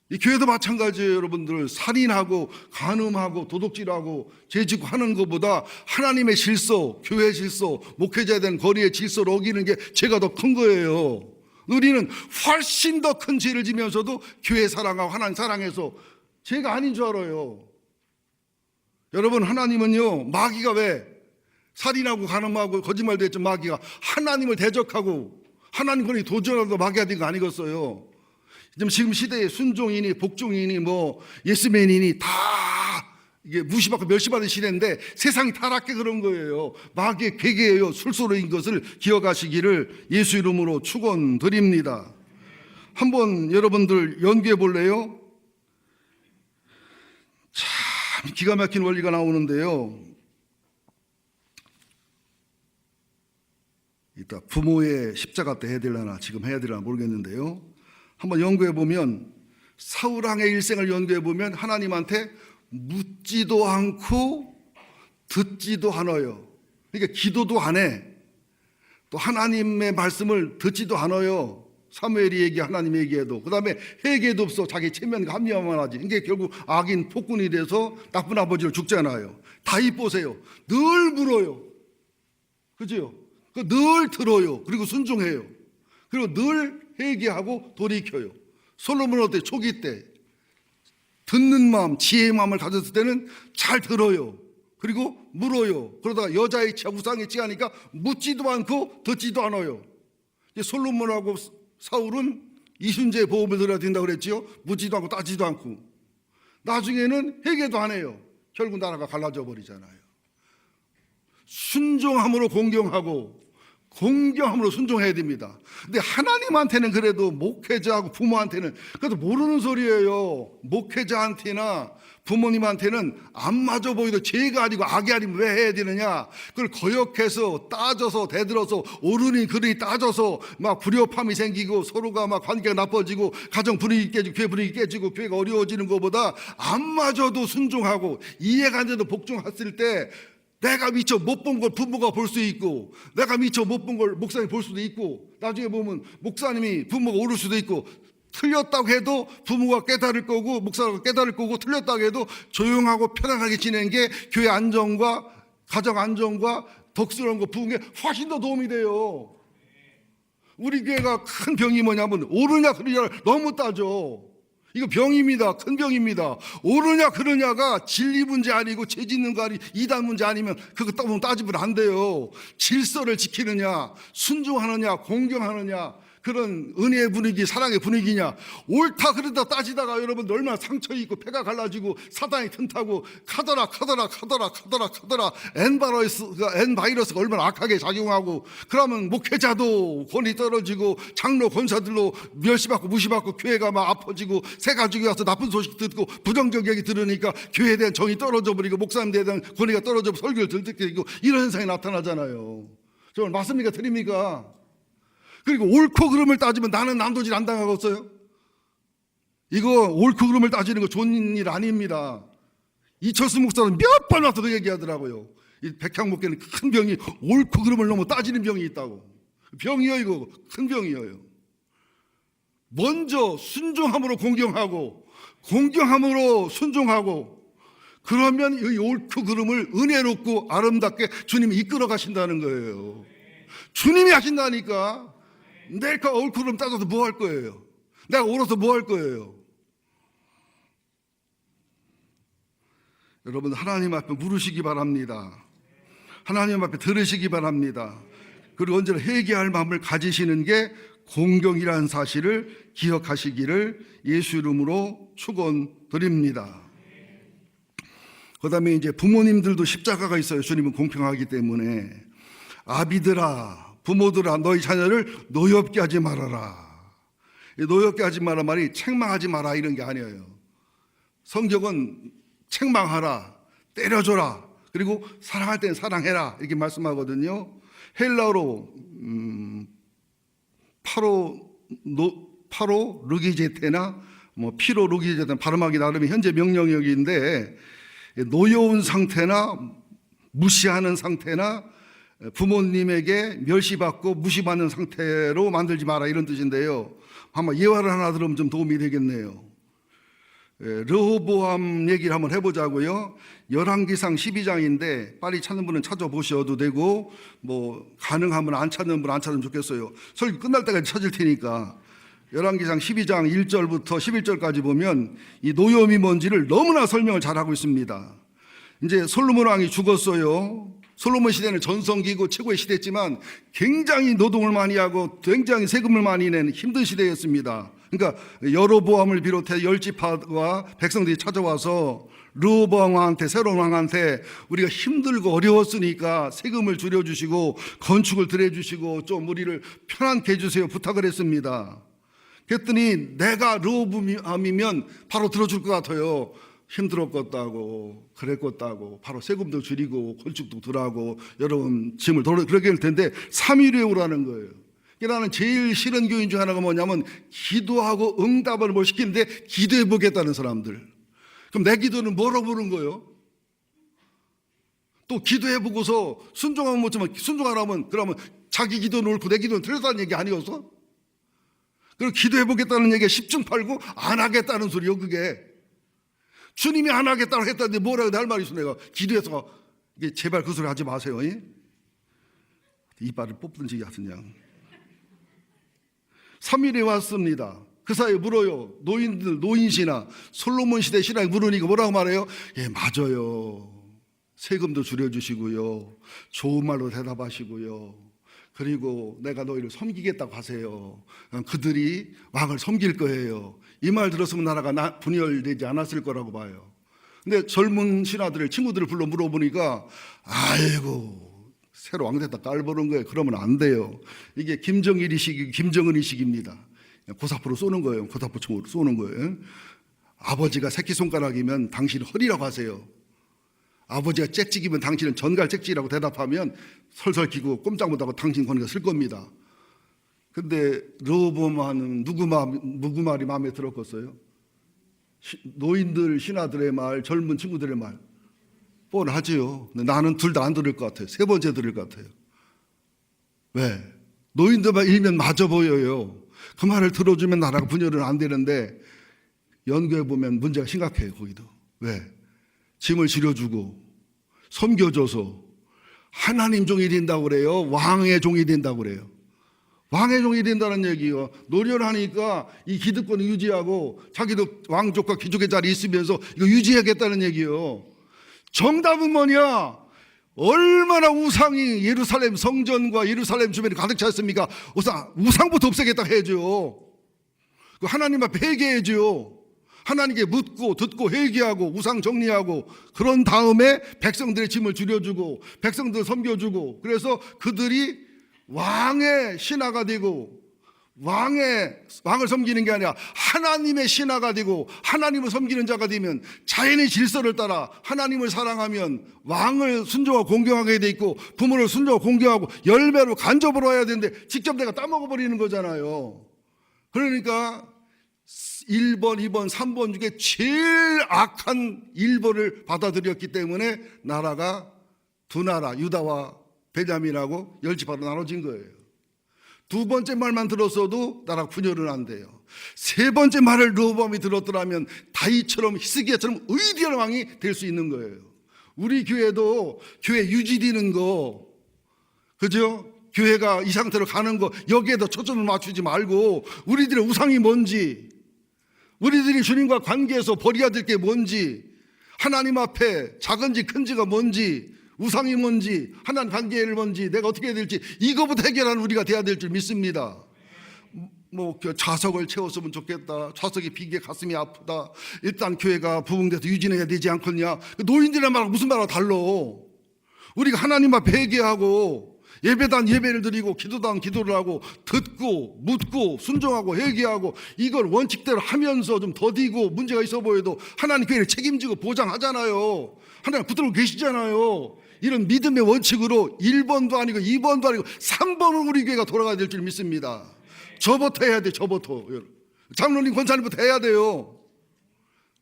이 교회도 마찬가지예요. 여러분들, 살인하고 간음하고 도둑질하고 죄짓고 하는 것보다 하나님의 질서, 교회 질서, 목회자에 대한 거리의 질서를 어기는 게 죄가 더 큰 거예요. 우리는 훨씬 더 큰 죄를 지면서도 교회 사랑하고 하나님 사랑해서 죄가 아닌 줄 알아요. 여러분, 하나님은요, 마귀가 왜 살인하고 간음하고 거짓말도 했죠. 마귀가 하나님을 대적하고 하나님 권위 도전하도 마귀가 된 거 아니겠어요? 지금 시대에 순종이니 복종이니 뭐 예스맨이니 다 이게 무시받고 멸시받은 시대인데 세상이 타락해 그런 거예요. 마귀의 괴계예요. 술소리인 것을 기억하시기를 예수 이름으로 축원드립니다. 한번 여러분들 연구해 볼래요? 참 기가 막힌 원리가 나오는데요. 이따 부모의 십자가 때 해야 되려나 지금 해야 되려나 모르겠는데요. 한번 연구해 보면 사울왕의 일생을 연구해 보면 하나님한테 묻지도 않고 듣지도 않아요. 그러니까 기도도 안 해. 또 하나님의 말씀을 듣지도 않아요. 사무엘이 얘기, 하나님 얘기해도. 그 다음에 회개도 없어. 자기 체면과 합리화만 하지. 이게 결국 악인 폭군이 돼서 나쁜 아버지로 죽잖아요. 다윗 보세요. 늘 물어요. 그죠? 늘 들어요. 그리고 순종해요. 그리고 늘 회개하고 돌이켜요. 솔로몬은 어때? 초기 때 듣는 마음, 지혜의 마음을 가졌을 때는 잘 들어요. 그리고 물어요. 그러다가 여자의 취하, 우상의 취하니까 묻지도 않고 듣지도 않아요. 솔로몬하고 사울은 이순재의 보험을 들어야 된다고 그랬지요. 묻지도 않고 따지도 않고. 나중에는 회개도 안 해요. 결국 나라가 갈라져 버리잖아요. 순종함으로 공경하고 공경함으로 순종해야 됩니다. 근데 하나님한테는 그래도 목회자하고 부모한테는 그래도 모르는 소리예요. 목회자한테나 부모님한테는 안 맞아 보이도 죄가 아니고 악이 아니면 왜 해야 되느냐. 그걸 거역해서 따져서 대들어서 옳으니 그르니 따져서 막 불협함이 생기고 서로가 막 관계가 나빠지고 가정 분위기 깨지고 교회 분위기 깨지고 교회가 어려워지는 것보다 안 맞아도 순종하고 이해가 안 돼도 복종했을 때 내가 미처 못 본 걸 부모가 볼 수 있고 내가 미처 못 본 걸 목사님이 볼 수도 있고 나중에 보면 목사님이 부모가 옳을 수도 있고 틀렸다고 해도 부모가 깨달을 거고 목사가 깨달을 거고 틀렸다고 해도 조용하고 편안하게 지내는 게 교회 안정과 가정 안정과 덕스러운 거 부흥에 훨씬 더 도움이 돼요. 우리 교회가 큰 병이 뭐냐면 옳으냐 그르냐를 너무 따져. 이거 병입니다. 큰 병입니다. 옳으냐 그러냐가 진리 문제 아니고 죄 짓는 거 아니 이단 문제 아니면 그거 따지면 안 돼요. 질서를 지키느냐 순종하느냐 공경하느냐 그런 은혜의 분위기, 사랑의 분위기냐? 옳다 그러다 따지다가 여러분 얼마나 상처 있고 폐가 갈라지고 사단이 틈타고 카더라 N 바이러스가 얼마나 악하게 작용하고, 그러면 목회자도 권위 떨어지고 장로 권사들로 멸시받고 무시받고 교회가 막 아파지고, 새 가족이 와서 나쁜 소식 듣고 부정적 얘기 들으니까 교회에 대한 정이 떨어져 버리고 목사님에 대한 권위가 떨어져 설교를 들듣게 되고, 이런 현상이 나타나잖아요. 정말 맞습니까? 틀립니까? 그리고 옳고 그름을 따지면 나는 난도질 안 당하겠어요? 이거 옳고 그름을 따지는 거 좋은 일 아닙니다. 이철수 목사는 몇 번 와서 그 얘기하더라고요. 이 백향목계는 큰 병이 옳고 그름을 너무 따지는 병이 있다고. 병이요, 이거 큰 병이에요. 먼저 순종함으로 공경하고, 공경함으로 순종하고, 그러면 이 옳고 그름을 은혜롭고 아름답게 주님이 이끌어 가신다는 거예요. 주님이 하신다니까. 내가 옳고 그름 따져서 뭐 할 거예요? 내가 옳아서 뭐 할 거예요? 여러분, 하나님 앞에 물으시기 바랍니다. 하나님 앞에 들으시기 바랍니다. 그리고 언제나 회개할 마음을 가지시는 게 공경이라는 사실을 기억하시기를 예수 이름으로 축원드립니다. 그 다음에 이제 부모님들도 십자가가 있어요. 주님은 공평하기 때문에. 아비들아, 부모들아, 너희 자녀를 노엽게 하지 말아라. 노엽게 하지 마라 말이 책망하지 마라 이런 게 아니에요. 성경은 책망하라, 때려줘라, 그리고 사랑할 때는 사랑해라 이렇게 말씀하거든요. 헬라어로 파로 르기제테나 피로 르기제테나 발음하기 나름의 현재 명령역인데, 노여운 상태나 무시하는 상태나 부모님에게 멸시받고 무시받는 상태로 만들지 마라 이런 뜻인데요. 한번 예화를 하나 들으면 좀 도움이 되겠네요. 르호보암 얘기를 한번 해보자고요. 열왕기상 12장인데 빨리 찾는 분은 찾아보셔도 되고, 가능하면 안 찾는 분은 안 찾으면 좋겠어요. 설교 끝날 때까지 찾을 테니까. 열왕기상 12장 1절부터 11절까지 보면 이 노염이 뭔지를 너무나 설명을 잘하고 있습니다. 이제 솔로몬 왕이 죽었어요. 솔로몬 시대는 전성기고 최고의 시대였지만 굉장히 노동을 많이 하고 굉장히 세금을 많이 내는 힘든 시대였습니다. 그러니까 여로보암을 비롯해 열지파와 백성들이 찾아와서 르호보암 왕한테, 새로운 왕한테 우리가 힘들고 어려웠으니까 세금을 줄여주시고 건축을 들여주시고 좀 우리를 편안케 해주세요 부탁을 했습니다. 그랬더니 내가 르호보암이면 바로 들어줄 것 같아요. 힘들었겠다고, 그랬겠다고, 바로 세금도 줄이고 건축도 들어가고 여러분 짐을 그렇게 할 텐데 3일 후에 오라는 거예요. 나는 제일 싫은 교인 중 하나가 뭐냐면 기도하고 응답을 뭘 시키는데 기도해 보겠다는 사람들. 그럼 내 기도는 뭐라고 부른 거예요? 또 기도해 보고서 순종하면 못하면 순종하라면 그러면 자기 기도는 옳고 내 기도는 틀렸다는 얘기 아니었어? 그리고 기도해 보겠다는 얘기가 10중 8구 안 하겠다는 소리요. 그게 주님이 안 하겠다고 했다는데 뭐라고 할 말이 있어. 내가 기도해서 제발 그 소리 하지 마세요. 이빨을 뽑든지 하여튼 그냥 3일에 왔습니다. 그 사이에 물어요. 노인시나 솔로몬 시대 신앙이 물으니까 뭐라고 말해요? 예, 맞아요. 세금도 줄여주시고요, 좋은 말로 대답하시고요, 그리고 내가 너희를 섬기겠다고 하세요. 그들이 왕을 섬길 거예요. 이 말 들었으면 나라가 분열되지 않았을 거라고 봐요. 근데 젊은 신하들을, 친구들을 불러 물어보니까 아이고 새로 왕 됐다 깔보는 거예요. 그러면 안 돼요. 이게 김정일이식이 김정은이식입니다. 고사포로 쏘는 거예요. 고사포총으로 쏘는 거예요. 아버지가 새끼손가락이면 당신은 허리라고 하세요. 아버지가 짹짹이면 당신은 전갈 짹짹이라고 대답하면 설설 기고 꼼짝 못하고 당신 권위가 쓸 겁니다. 근데 르호보암은 누구 말이 마음에 들었겠어요? 노인들, 신하들의 말, 젊은 친구들의 말 뻔하지요. 나는 둘 다 안 들을 것 같아요. 세 번째 들을 것 같아요. 왜? 노인들만 일면 맞아 보여요. 그 말을 들어주면 나라가 분열은 안 되는데 연구해 보면 문제가 심각해요. 거기도. 왜? 짐을 지려주고 섬겨줘서 하나님 종이 된다고 그래요? 왕의 종이 된다고 그래요? 왕의 종이 된다는 얘기요. 노련하니까 이 기득권을 유지하고 자기도 왕족과 귀족의 자리에 있으면서 이거 유지하겠다는 얘기요. 정답은 뭐냐? 얼마나 우상이 예루살렘 성전과 예루살렘 주변에 가득 찼습니까? 우상부터 없애겠다 해야죠. 하나님 앞에 회개해야죠. 하나님께 묻고 듣고 회개하고 우상 정리하고, 그런 다음에 백성들의 짐을 줄여주고 백성들을 섬겨주고, 그래서 그들이 왕의 신하가 되고, 왕을 섬기는 게 아니라 하나님의 신하가 되고 하나님을 섬기는 자가 되면, 자연의 질서를 따라 하나님을 사랑하면 왕을 순종하고 공경하게 돼 있고, 부모를 순종하고 공경하고 열매로 간접으로 해야 되는데 직접 내가 따먹어 버리는 거잖아요. 그러니까 1번, 2번, 3번 중에 제일 악한 1번을 받아들였기 때문에 나라가 두 나라, 유다와 베냐민하고 열지파로 나눠진 거예요. 두 번째 말만 들었어도 나라가 분열은 안 돼요. 세 번째 말을 르호보암이 들었더라면 다윗처럼 히스기야처럼 위대한 왕이 될 수 있는 거예요. 우리 교회도 교회 유지되는 거, 그죠? 교회가 이 상태로 가는 거, 여기에다 초점을 맞추지 말고 우리들의 우상이 뭔지, 우리들이 주님과 관계에서 버려야 될 게 뭔지, 하나님 앞에 작은지 큰지가 뭔지, 우상이 뭔지, 하나님 관계를 뭔지, 내가 어떻게 해야 될지, 이거부터 해결하는 우리가 돼야 될 줄 믿습니다. 좌석을 채웠으면 좋겠다, 좌석이 비게 가슴이 아프다, 일단 교회가 부흥돼서 유진해야 되지 않겠냐, 노인들의 말하고 무슨 말하고 달라. 우리가 하나님 앞에 회개하고 예배단 예배를 드리고 기도단 기도를 하고 듣고 묻고 순종하고 회개하고, 이걸 원칙대로 하면서 좀 더디고 문제가 있어 보여도 하나님 교회를 책임지고 보장하잖아요. 하나님 붙들고 계시잖아요. 이런 믿음의 원칙으로 1번도 아니고 2번도 아니고 3번은 우리 교회가 돌아가야 될 줄 믿습니다. 저부터 해야 돼. 저부터. 장로님 권사님부터 해야 돼요.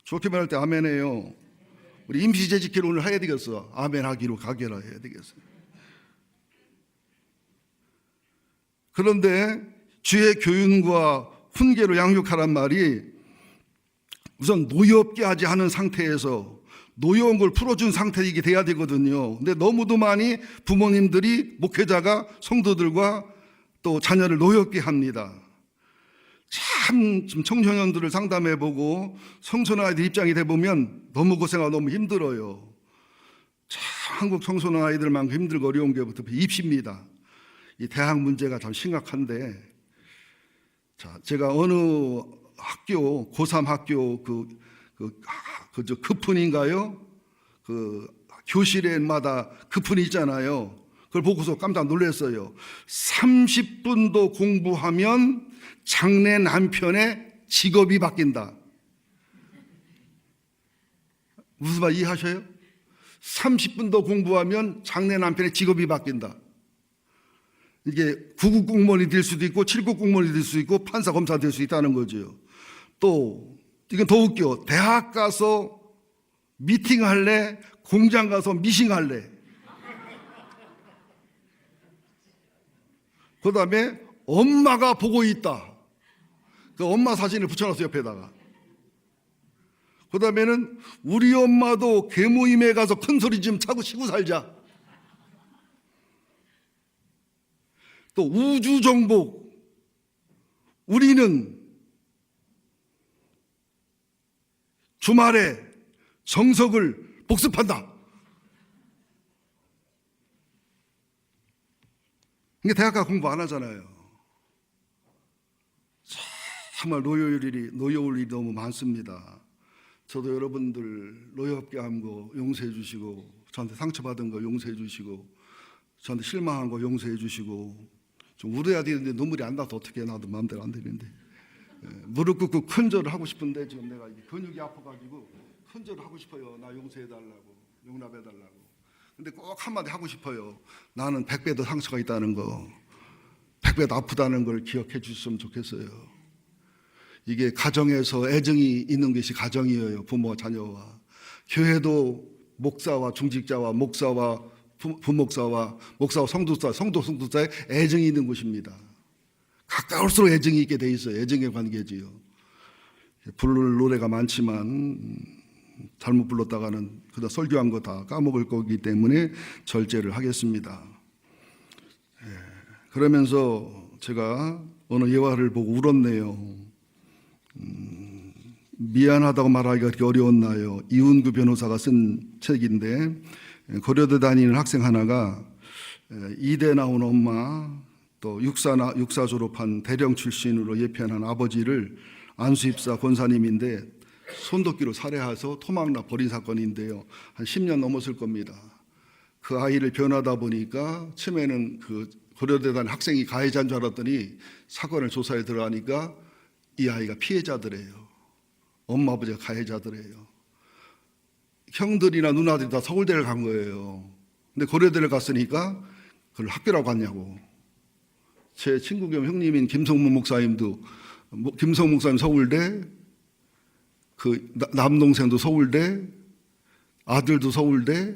좋게 말할 때 아멘해요. 우리 임시재직회를 오늘 해야 되겠어. 아멘하기로 가게라 해야 되겠어. 그런데 주의 교훈과 훈계로 양육하란 말이, 우선 노엽게 하지 않은 상태에서 노여운 걸 풀어준 상태이게 돼야 되거든요. 근데 너무도 많이 부모님들이 목회자가 성도들과 또 자녀를 노엽게 합니다. 참 청소년들을 상담해보고 청소년 아이들 입장이 돼보면 너무 고생하고 너무 힘들어요. 참 한국 청소년 아이들만큼 힘들고 어려운 게 입시입니다. 이 대학 문제가 참 심각한데, 자, 제가 어느 학교, 고3 학교 급훈인가요? 교실에마다 급훈이 있잖아요. 그걸 보고서 깜짝 놀랐어요. 30분도 공부하면 장래 남편의 직업이 바뀐다. 무슨 말 이해하셔요? 30분도 공부하면 장래 남편의 직업이 바뀐다. 이게 9급 공무원이 될 수도 있고 7급 공무원이 될 수 있고 판사 검사 될 수 있다는 거죠. 또 이건 더 웃겨. 대학 가서 미팅할래? 공장 가서 미싱할래? 그 다음에 엄마가 보고 있다. 그 엄마 사진을 붙여놨어 옆에다가. 그 다음에는 우리 엄마도 개모임에 가서 큰 소리 좀 차고 쉬고 살자. 또 우주 정복, 우리는 주말에 정석을 복습한다. 이게 대학 가 공부 안 하잖아요. 정말 노여울 일이 너무 많습니다. 저도 여러분들 노엽게 한 거 용서해 주시고, 저한테 상처받은 거 용서해 주시고, 저한테 실망한 거 용서해 주시고, 좀 울어야 되는데 눈물이 안 나서 어떻게 나도 마음대로 안 되는데, 무릎 꿇고 큰절을 하고 싶은데 지금 내가 근육이 아파가지고 큰절을 하고 싶어요. 나 용서해달라고, 용납해달라고. 근데 꼭 한마디 하고 싶어요. 나는 100배 더 상처가 있다는 거, 100배 더 아프다는 걸 기억해 주셨으면 좋겠어요. 이게 가정에서 애정이 있는 것이 가정이에요. 부모와 자녀와. 교회도 목사와 중직자와 목사와 부목사와 목사와 성도사의 애정이 있는 곳입니다. 가까울수록 애정이 있게 돼 있어요. 애정의 관계지요. 부를 노래가 많지만 잘못 불렀다가는 그다 설교한 거 다 까먹을 거기 때문에 절제를 하겠습니다. 그러면서 제가 어느 예화를 보고 울었네요. 미안하다고 말하기가 그렇게 어려웠나요? 이운구 변호사가 쓴 책인데, 고려대 다니는 학생 하나가 이대 나온 엄마, 또 육사 졸업한 대령 출신으로 예편한 아버지를 안수입사 권사님인데 손도끼로 살해해서 토막나 버린 사건인데요. 한 10년 넘었을 겁니다. 그 아이를 변하다 보니까 처음에는 그 고려대 다니는 학생이 가해자인 줄 알았더니 사건을 조사에 들어가니까 이 아이가 피해자들이에요. 엄마 아버지가 가해자들이에요. 형들이나 누나들이 다 서울대를 간 거예요. 근데 고려대를 갔으니까 그걸 학교라고 갔냐고. 제 친구 겸 형님인 김성문 목사님도, 김성문 목사님 서울대, 그 남동생도 서울대, 아들도 서울대,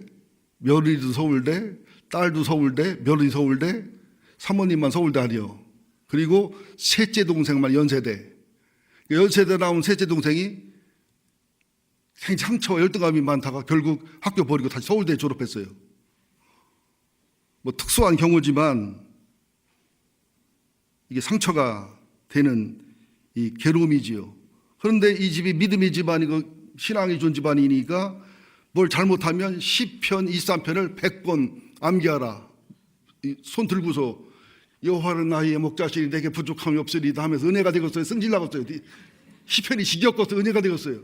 며느리도 서울대, 딸도 서울대, 며느리 서울대, 사모님만 서울대 아니요. 그리고 셋째 동생만 연세대. 연세대 나온 셋째 동생이 상처와 열등감이 많다가 결국 학교 버리고 다시 서울대에 졸업했어요. 뭐 특수한 경우지만 이게 상처가 되는 이 괴로움이지요. 그런데 이 집이 믿음의 집안이고 신앙이 좋은 집안이니까 뭘 잘못하면 10편, 23편을 100번 암기하라. 손 들고서 여호와는 나의 목자시니 내게 부족함이 없으리다 하면서 은혜가 되겠어요. 승질나겠어요. 10편이 지겹고서 은혜가 되겠어요.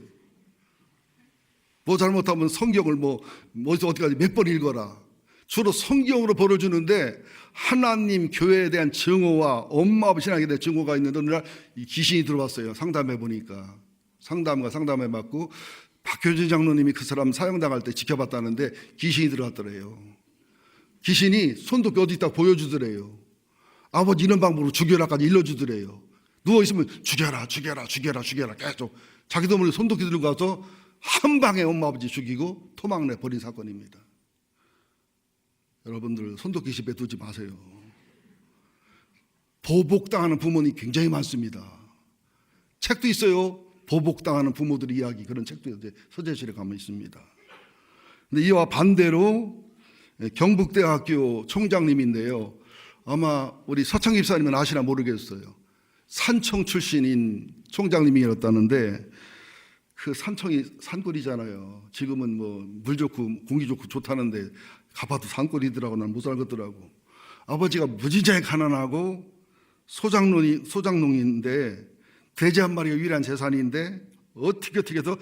뭐 잘못하면 성경을 어디까지 몇 번 읽어라. 주로 성경으로 벌어주는데 하나님 교회에 대한 증오와 엄마 아버지 신앙에 대한 증오가 있는데 어느 날 이 귀신이 들어왔어요. 상담해 보니까 상담해 봤고 박효진 장로님이 그 사람 사형당할 때 지켜봤다는데 귀신이 들어왔더래요. 귀신이 손도끼 어디 있다 보여주더래요. 아버지 이런 방법으로 죽여라까지 일러주더래요. 누워있으면 죽여라 계속 자기도 모르게 손도끼 들고 가서 한 방에 엄마 아버지 죽이고 토막내 버린 사건입니다. 여러분들 손도끼 집에 두지 마세요. 보복당하는 부모님 굉장히 많습니다. 책도 있어요. 보복당하는 부모들의 이야기, 그런 책도 이제 서재실에 가면 있습니다. 근데 이와 반대로 경북대학교 총장님인데요. 아마 우리 서창 집사님은 아시나 모르겠어요. 산청 출신인 총장님이었다는데 그 산청이 산골이잖아요. 지금은 뭐 물 좋고 공기 좋고 좋다는데 가봐도 산골이더라고. 난 못 살겠더라고. 아버지가 무지장에 가난하고 소장농인데 돼지 한 마리가 유일한 재산인데 어떻게 해서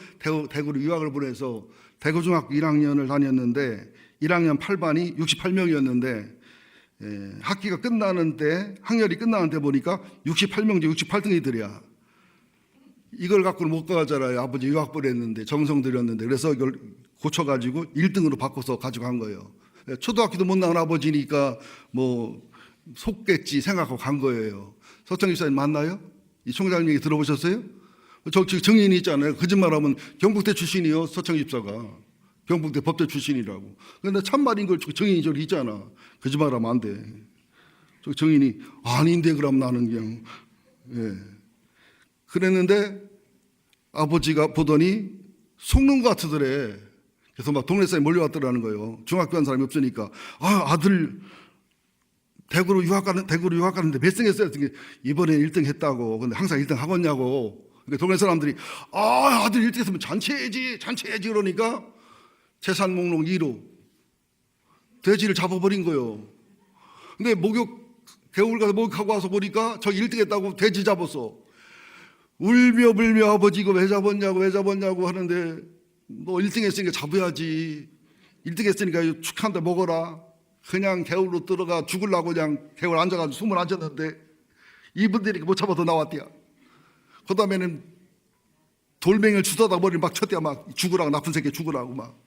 대구로 유학을 보내서 대구중학교 1학년을 다녔는데 1학년 8반이 68명이었는데 학기가 끝나는데 학년이 끝나는데 보니까 68명 중 68등이더랴. 이걸 갖고는 못 가잖아요. 아버지 유학 보냈는데 정성 들였는데 그래서 이걸 고쳐가지고 1등으로 바꿔서 가져간 거예요. 초등학교도 못 나온 아버지니까 뭐 속겠지 생각하고 간 거예요. 서창 집사님 맞나요? 이 총장님 얘기 들어보셨어요? 저 증인이 있잖아요. 거짓말하면 경북대 출신이요. 서창 집사가 경북대 법대 출신이라고. 그런데 참말인 걸 증인이 저기 있잖아. 거짓말하면 안 돼. 저 증인이 아닌데 그럼 나는 그냥 그랬는데 아버지가 보더니 속는 것 같으더래. 그래서 막 동네 사람이 몰려왔더라는 거예요. 중학교 간 사람이 없으니까 아들 대구로 유학 가는데 몇 등 했어요? 이번에 1등 했다고. 근데 항상 1등 하겠냐고. 그러니까 동네 사람들이 아들 1등 했으면 잔치해야지 그러니까 재산 목록 2로 돼지를 잡아버린 거예요. 근데 개울 가서 목욕하고 와서 보니까 저 1등 했다고 돼지 잡았어. 울며 불며 아버지 이거 왜 잡았냐고 하는데 너 1등 했으니까 잡아야지. 1등 했으니까 축하한다 먹어라. 그냥 개울로 들어가 죽으려고 그냥 개울 앉아가지고 숨을 앉았는데 이분들이 못 잡아서 나왔대요. 그 다음에는 돌멩이를 주워다 머리를 막 쳤대요. 막 죽으라고, 나쁜 새끼 죽으라고 막.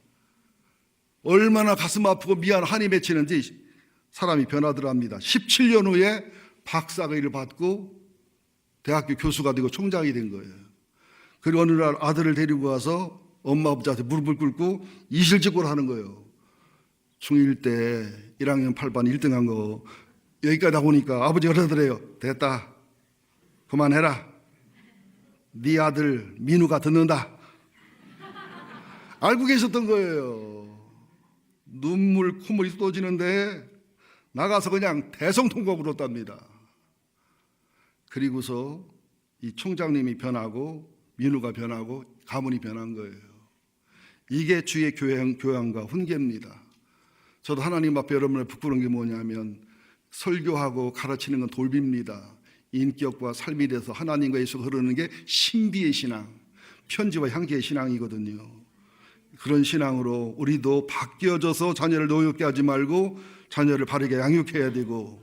얼마나 가슴 아프고 미안 한이 맺히는지 사람이 변하더랍니다. 17년 후에 박사학위를 받고 대학교 교수가 되고 총장이 된 거예요. 그리고 어느 날 아들을 데리고 와서 엄마 아버지한테 무릎을 꿇고 이실직고를 하는 거예요. 중1 때 1학년 8반 1등 한 거 여기까지 나오니까 아버지가 그러더래요. 됐다. 그만해라. 네 아들 민우가 듣는다. 알고 계셨던 거예요. 눈물 콧물이 쏟아지는데 나가서 그냥 대성통곡을 울었답니다. 그리고서 이 총장님이 변하고 민우가 변하고 가문이 변한 거예요. 이게 주의 교양과 훈계입니다. 저도 하나님 앞에 여러분의 부끄러운 게 뭐냐면 설교하고 가르치는 건 돌비입니다. 인격과 삶에 대해서 하나님과 예수가 흐르는 게 신비의 신앙, 편지와 향기의 신앙이거든요. 그런 신앙으로 우리도 바뀌어져서 자녀를 노엽게 하지 말고 자녀를 바르게 양육해야 되고,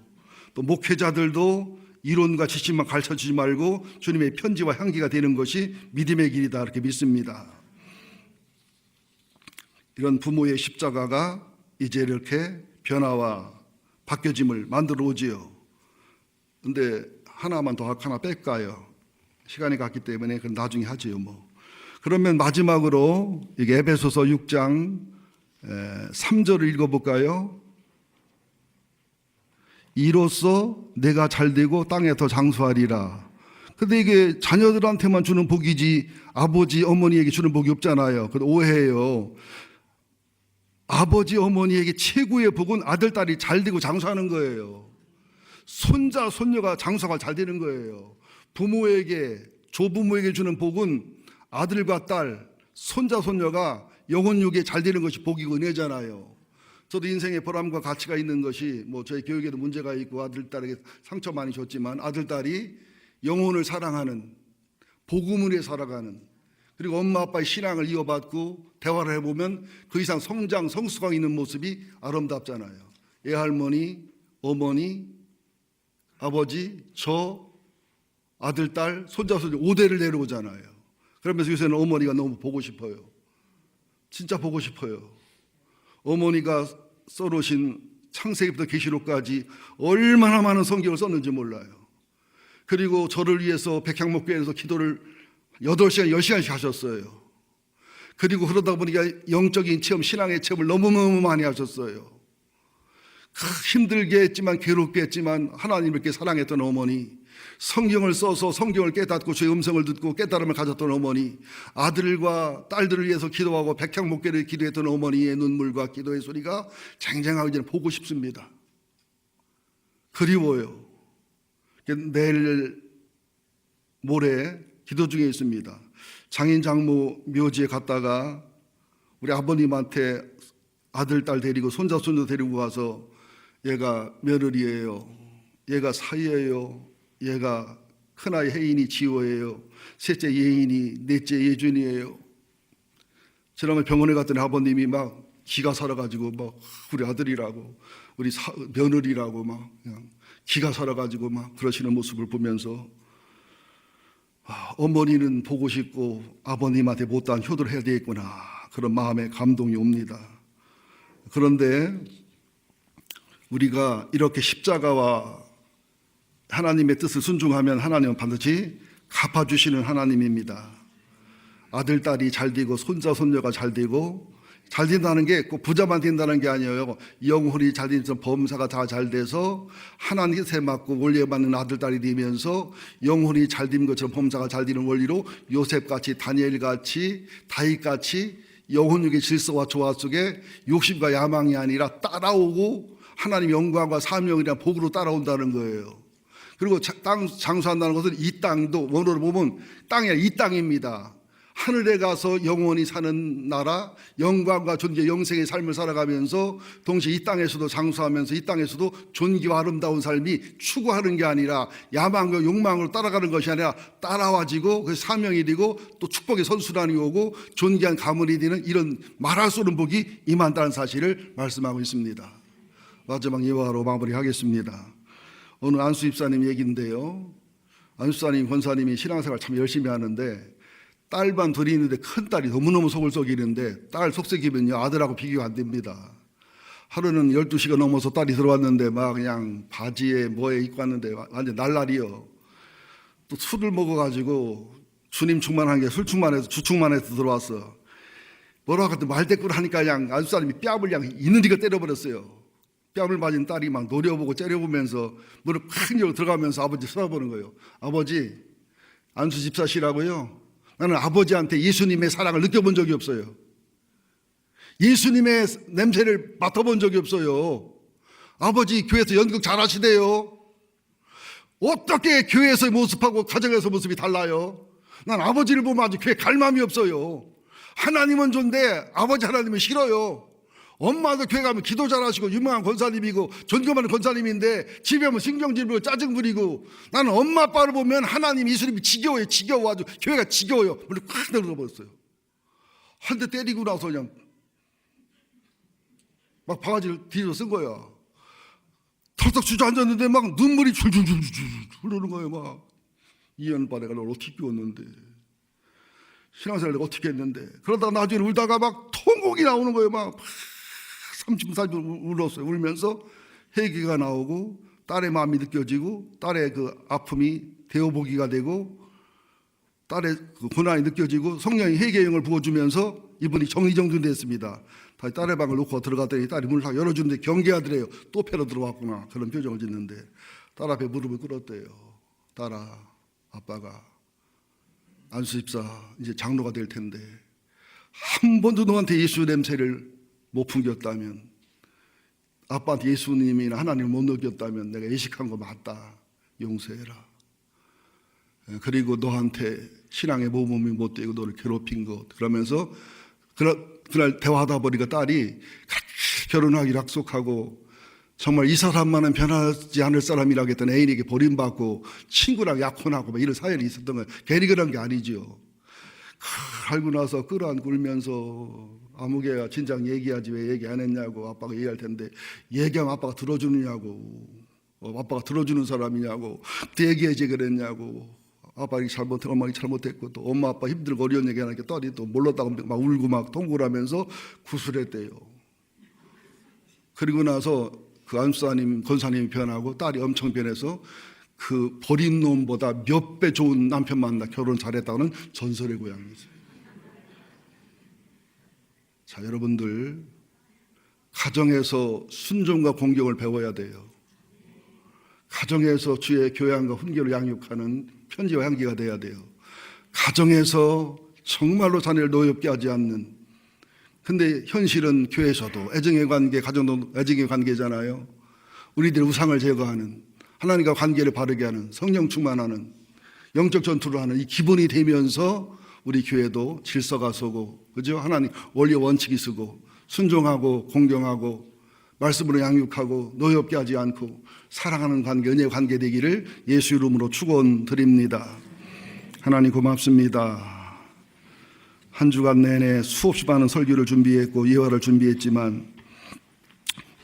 또 목회자들도 이론과 지식만 가르쳐주지 말고 주님의 편지와 향기가 되는 것이 믿음의 길이다, 이렇게 믿습니다. 이런 부모의 십자가가 이제 이렇게 변화와 바뀌어짐을 만들어 오지요. 근데 하나만 더 하나 뺄까요? 시간이 갔기 때문에 그건 나중에 하지요 뭐. 그러면 마지막으로 이게 에베소서 6장 3절을 읽어볼까요? 이로써 내가 잘되고 땅에 더 장수하리라. 근데 이게 자녀들한테만 주는 복이지 아버지 어머니에게 주는 복이 없잖아요. 그건 오해예요. 아버지 어머니에게 최고의 복은 아들 딸이 잘되고 장수하는 거예요. 손자 손녀가 장수가 잘 되는 거예요. 부모에게, 조부모에게 주는 복은 아들과 딸, 손자 손녀가 영혼육에 잘 되는 것이 복이고 은혜잖아요. 저도 인생의 보람과 가치가 있는 것이 뭐 저희 교육에도 문제가 있고 아들 딸에게 상처 많이 줬지만 아들 딸이 영혼을 사랑하는, 복음을 위해 살아가는, 그리고 엄마 아빠의 신앙을 이어받고 대화를 해보면 그 이상 성장 성숙하게 있는 모습이 아름답잖아요. 애할머니, 어머니, 아버지, 저, 아들, 딸, 손자, 손녀 5대를 내려오잖아요. 그러면서 요새는 어머니가 너무 보고 싶어요. 진짜 보고 싶어요. 어머니가 써놓으신 창세기부터 계시록까지 얼마나 많은 성경을 썼는지 몰라요. 그리고 저를 위해서 백향목교회에서 기도를 8시간, 10시간씩 하셨어요. 그리고 그러다 보니까 영적인 체험, 신앙의 체험을 너무너무 많이 하셨어요. 힘들게 했지만 괴롭게 했지만 하나님을 이렇게 사랑했던 어머니, 성경을 써서 성경을 깨닫고 주의 음성을 듣고 깨달음을 가졌던 어머니, 아들과 딸들을 위해서 기도하고 백향목교를 기도했던 어머니의 눈물과 기도의 소리가 쟁쟁하게 이제 보고 싶습니다. 그리워요. 내일 모레 기도 중에 있습니다. 장인 장모 묘지에 갔다가 우리 아버님한테 아들 딸 데리고 손자 손녀 데리고 가서 얘가 며느리예요, 얘가 사위예요, 얘가 큰아이 혜인이 지호예요, 셋째 예인이, 넷째 예준이에요. 지난번에 병원에 갔더니 아버님이 막 기가 살아가지고 막 우리 아들이라고 우리 며느리라고 막 그냥 기가 살아가지고 막 그러시는 모습을 보면서 어머니는 보고 싶고 아버님한테 못다한 효도를 해야 되겠구나, 그런 마음에 감동이 옵니다. 그런데 우리가 이렇게 십자가와 하나님의 뜻을 순종하면 하나님은 반드시 갚아주시는 하나님입니다. 아들, 딸이 잘 되고 손자, 손녀가 잘 되고, 잘 된다는 게 꼭 부자만 된다는 게 아니에요. 영혼이 잘 되면서 범사가 다 잘 돼서 하나님께 맞고 원리받는 아들, 딸이 되면서 영혼이 잘 된 것처럼 범사가 잘 되는 원리로 요셉같이, 다니엘같이, 다윗같이 영혼육의 질서와 조화 속에 욕심과 야망이 아니라 따라오고 하나님 영광과 사명이란 복으로 따라온다는 거예요. 그리고 땅 장수한다는 것은 이 땅도 원어로 보면 땅이 아니라 이 땅입니다. 하늘에 가서 영원히 사는 나라, 영광과 존귀, 영생의 삶을 살아가면서 동시에 이 땅에서도 장수하면서 이 땅에서도 존귀와 아름다운 삶이 추구하는 게 아니라 야망과 욕망으로 따라가는 것이 아니라 따라와지고 그 사명이 되고 또 축복의 선순환이 오고 존귀한 가문이 되는 이런 말할 수 없는 복이 임한다는 사실을 말씀하고 있습니다. 마지막 예화로 마무리하겠습니다. 오늘 안수 집사님 얘기인데요. 안수 집사님, 권사님이 신앙생활 참 열심히 하는데 딸만 둘이 있는데 큰딸이 너무너무 속을 썩이는데 딸 속썩이면요 아들하고 비교가 안 됩니다. 하루는 12시가 넘어서 딸이 들어왔는데 막 그냥 바지에 뭐에 입고 왔는데 완전 날라리요. 또 술을 먹어가지고 주님 충만한 게 술 충만해서 주 충만해서 들어왔어. 뭐라고 하더니 말대꾸를 하니까 그냥 안수 집사님이 뺨을 그냥 있는 이가 때려버렸어요. 뺨을 맞은 딸이 막 노려보고 째려보면서 문을 팍 열고 들어가면서 아버지 쳐다보는 거예요. 아버지, 안수 집사시라고요? 나는 아버지한테 예수님의 사랑을 느껴본 적이 없어요. 예수님의 냄새를 맡아본 적이 없어요. 아버지 교회에서 연극 잘하시대요. 어떻게 교회에서의 모습하고 가정에서 모습이 달라요? 난 아버지를 보면 아주 교회 갈 마음이 없어요. 하나님은 좋은데 아버지 하나님은 싫어요. 엄마도 교회 가면 기도 잘하시고 유명한 권사님이고 존경하는 권사님인데 집에 오면 신경질 부리고 짜증 부리고, 나는 엄마 아빠를 보면 하나님 예수님이 지겨워요. 지겨워. 아주 교회가 지겨워요. 물론 콱 ner어버렸어요. 한 대 때리고 나서 그냥 막 바가지를 뒤로 쓴 거야. 털썩 주저앉았는데 막 눈물이 줄줄줄줄 흐르는 거예요. 막 이연바 내가 널 어떻게 키웠는데, 신앙생활 내가 어떻게 했는데. 그러다가 나중에 울다가 막 통곡이 나오는 거예요. 막 30분 40분 울었어요. 울면서 회개가 나오고 딸의 마음이 느껴지고 딸의 그 아픔이 대어보기가 되고 딸의 그 고난이 느껴지고 성령이 회개의 영을 부어주면서 이분이 정리정돈됐습니다. 다시 딸의 방을 놓고 들어갔더니 딸이 문을 다 열어주는데 경계하더래요. 또 패러 들어왔구나. 그런 표정을 짓는데 딸 앞에 무릎을 꿇었대요. 딸아, 아빠가 안수집사 이제 장로가 될 텐데 한 번도 너한테 예수 냄새를 못 풍겼다면, 아빠한테 예수님이나 하나님을 못 느꼈다면 내가 예식한 거 맞다. 용서해라. 그리고 너한테 신앙의 모범이 못 되고 너를 괴롭힌 것, 그러면서 그날 대화하다 보니까 딸이 같이 결혼하기로 약속하고, 정말 이 사람만은 변하지 않을 사람이라고 했던 애인에게 버림받고 친구랑 약혼하고 막 이런 사연이 있었던 거예요. 괜히 그런 게 아니죠. 알고 나서 끌어안고 울면서 아무개야 진작 얘기하지 왜 얘기 안 했냐고, 아빠가 얘기할 텐데 얘기하면 아빠가 들어주느냐고, 아빠가 들어주는 사람이냐고, 그때 얘기해야지 그랬냐고, 아빠 이렇게 잘못했고 엄마 이렇게 잘못했고, 또 엄마 아빠 힘들고 어려운 얘기 하니까 딸이 또 몰랐다고 막 울고 막 통곡을 하면서 구술했대요. 그리고 나서 그 안수사님 권사님이 변하고 딸이 엄청 변해서 그 버린 놈보다 몇 배 좋은 남편 만나 결혼 잘했다는 전설의 고향이죠. 자, 여러분들 가정에서 순종과 공경을 배워야 돼요. 가정에서 주의 교양과 훈계를 양육하는 편지와 향기가 돼야 돼요. 가정에서 정말로 자녀를 노엽게 하지 않는, 근데 현실은 교회에서도 애정의 관계, 가정도 애정의 관계잖아요. 우리들의 우상을 제거하는, 하나님과 관계를 바르게 하는, 성령 충만하는, 영적 전투를 하는 이 기본이 되면서 우리 교회도 질서가 서고, 그죠? 하나님 원리와 원칙이 서고, 순종하고 공경하고 말씀으로 양육하고 노엽게 하지 않고 사랑하는 관계, 은혜의 관계 되기를 예수 이름으로 축원드립니다. 하나님 고맙습니다. 한 주간 내내 수없이 많은 설교를 준비했고 예화를 준비했지만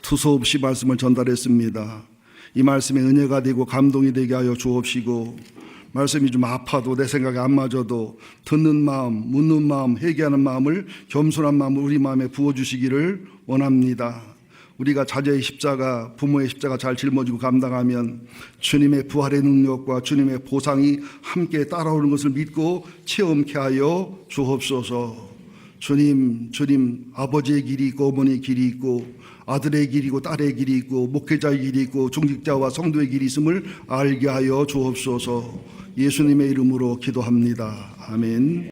투서없이 말씀을 전달했습니다. 이 말씀에 은혜가 되고 감동이 되게 하여 주옵시고, 말씀이 좀 아파도 내 생각에 안 맞아도 듣는 마음, 묻는 마음, 회개하는 마음을, 겸손한 마음을 우리 마음에 부어주시기를 원합니다. 우리가 자녀의 십자가, 부모의 십자가 잘 짊어지고 감당하면 주님의 부활의 능력과 주님의 보상이 함께 따라오는 것을 믿고 체험케 하여 주옵소서. 주님 아버지의 길이 있고 어머니의 길이 있고 아들의 길이 있고 딸의 길이 있고 목회자의 길이 있고 중직자와 성도의 길이 있음을 알게 하여 주옵소서. 예수님의 이름으로 기도합니다. 아멘.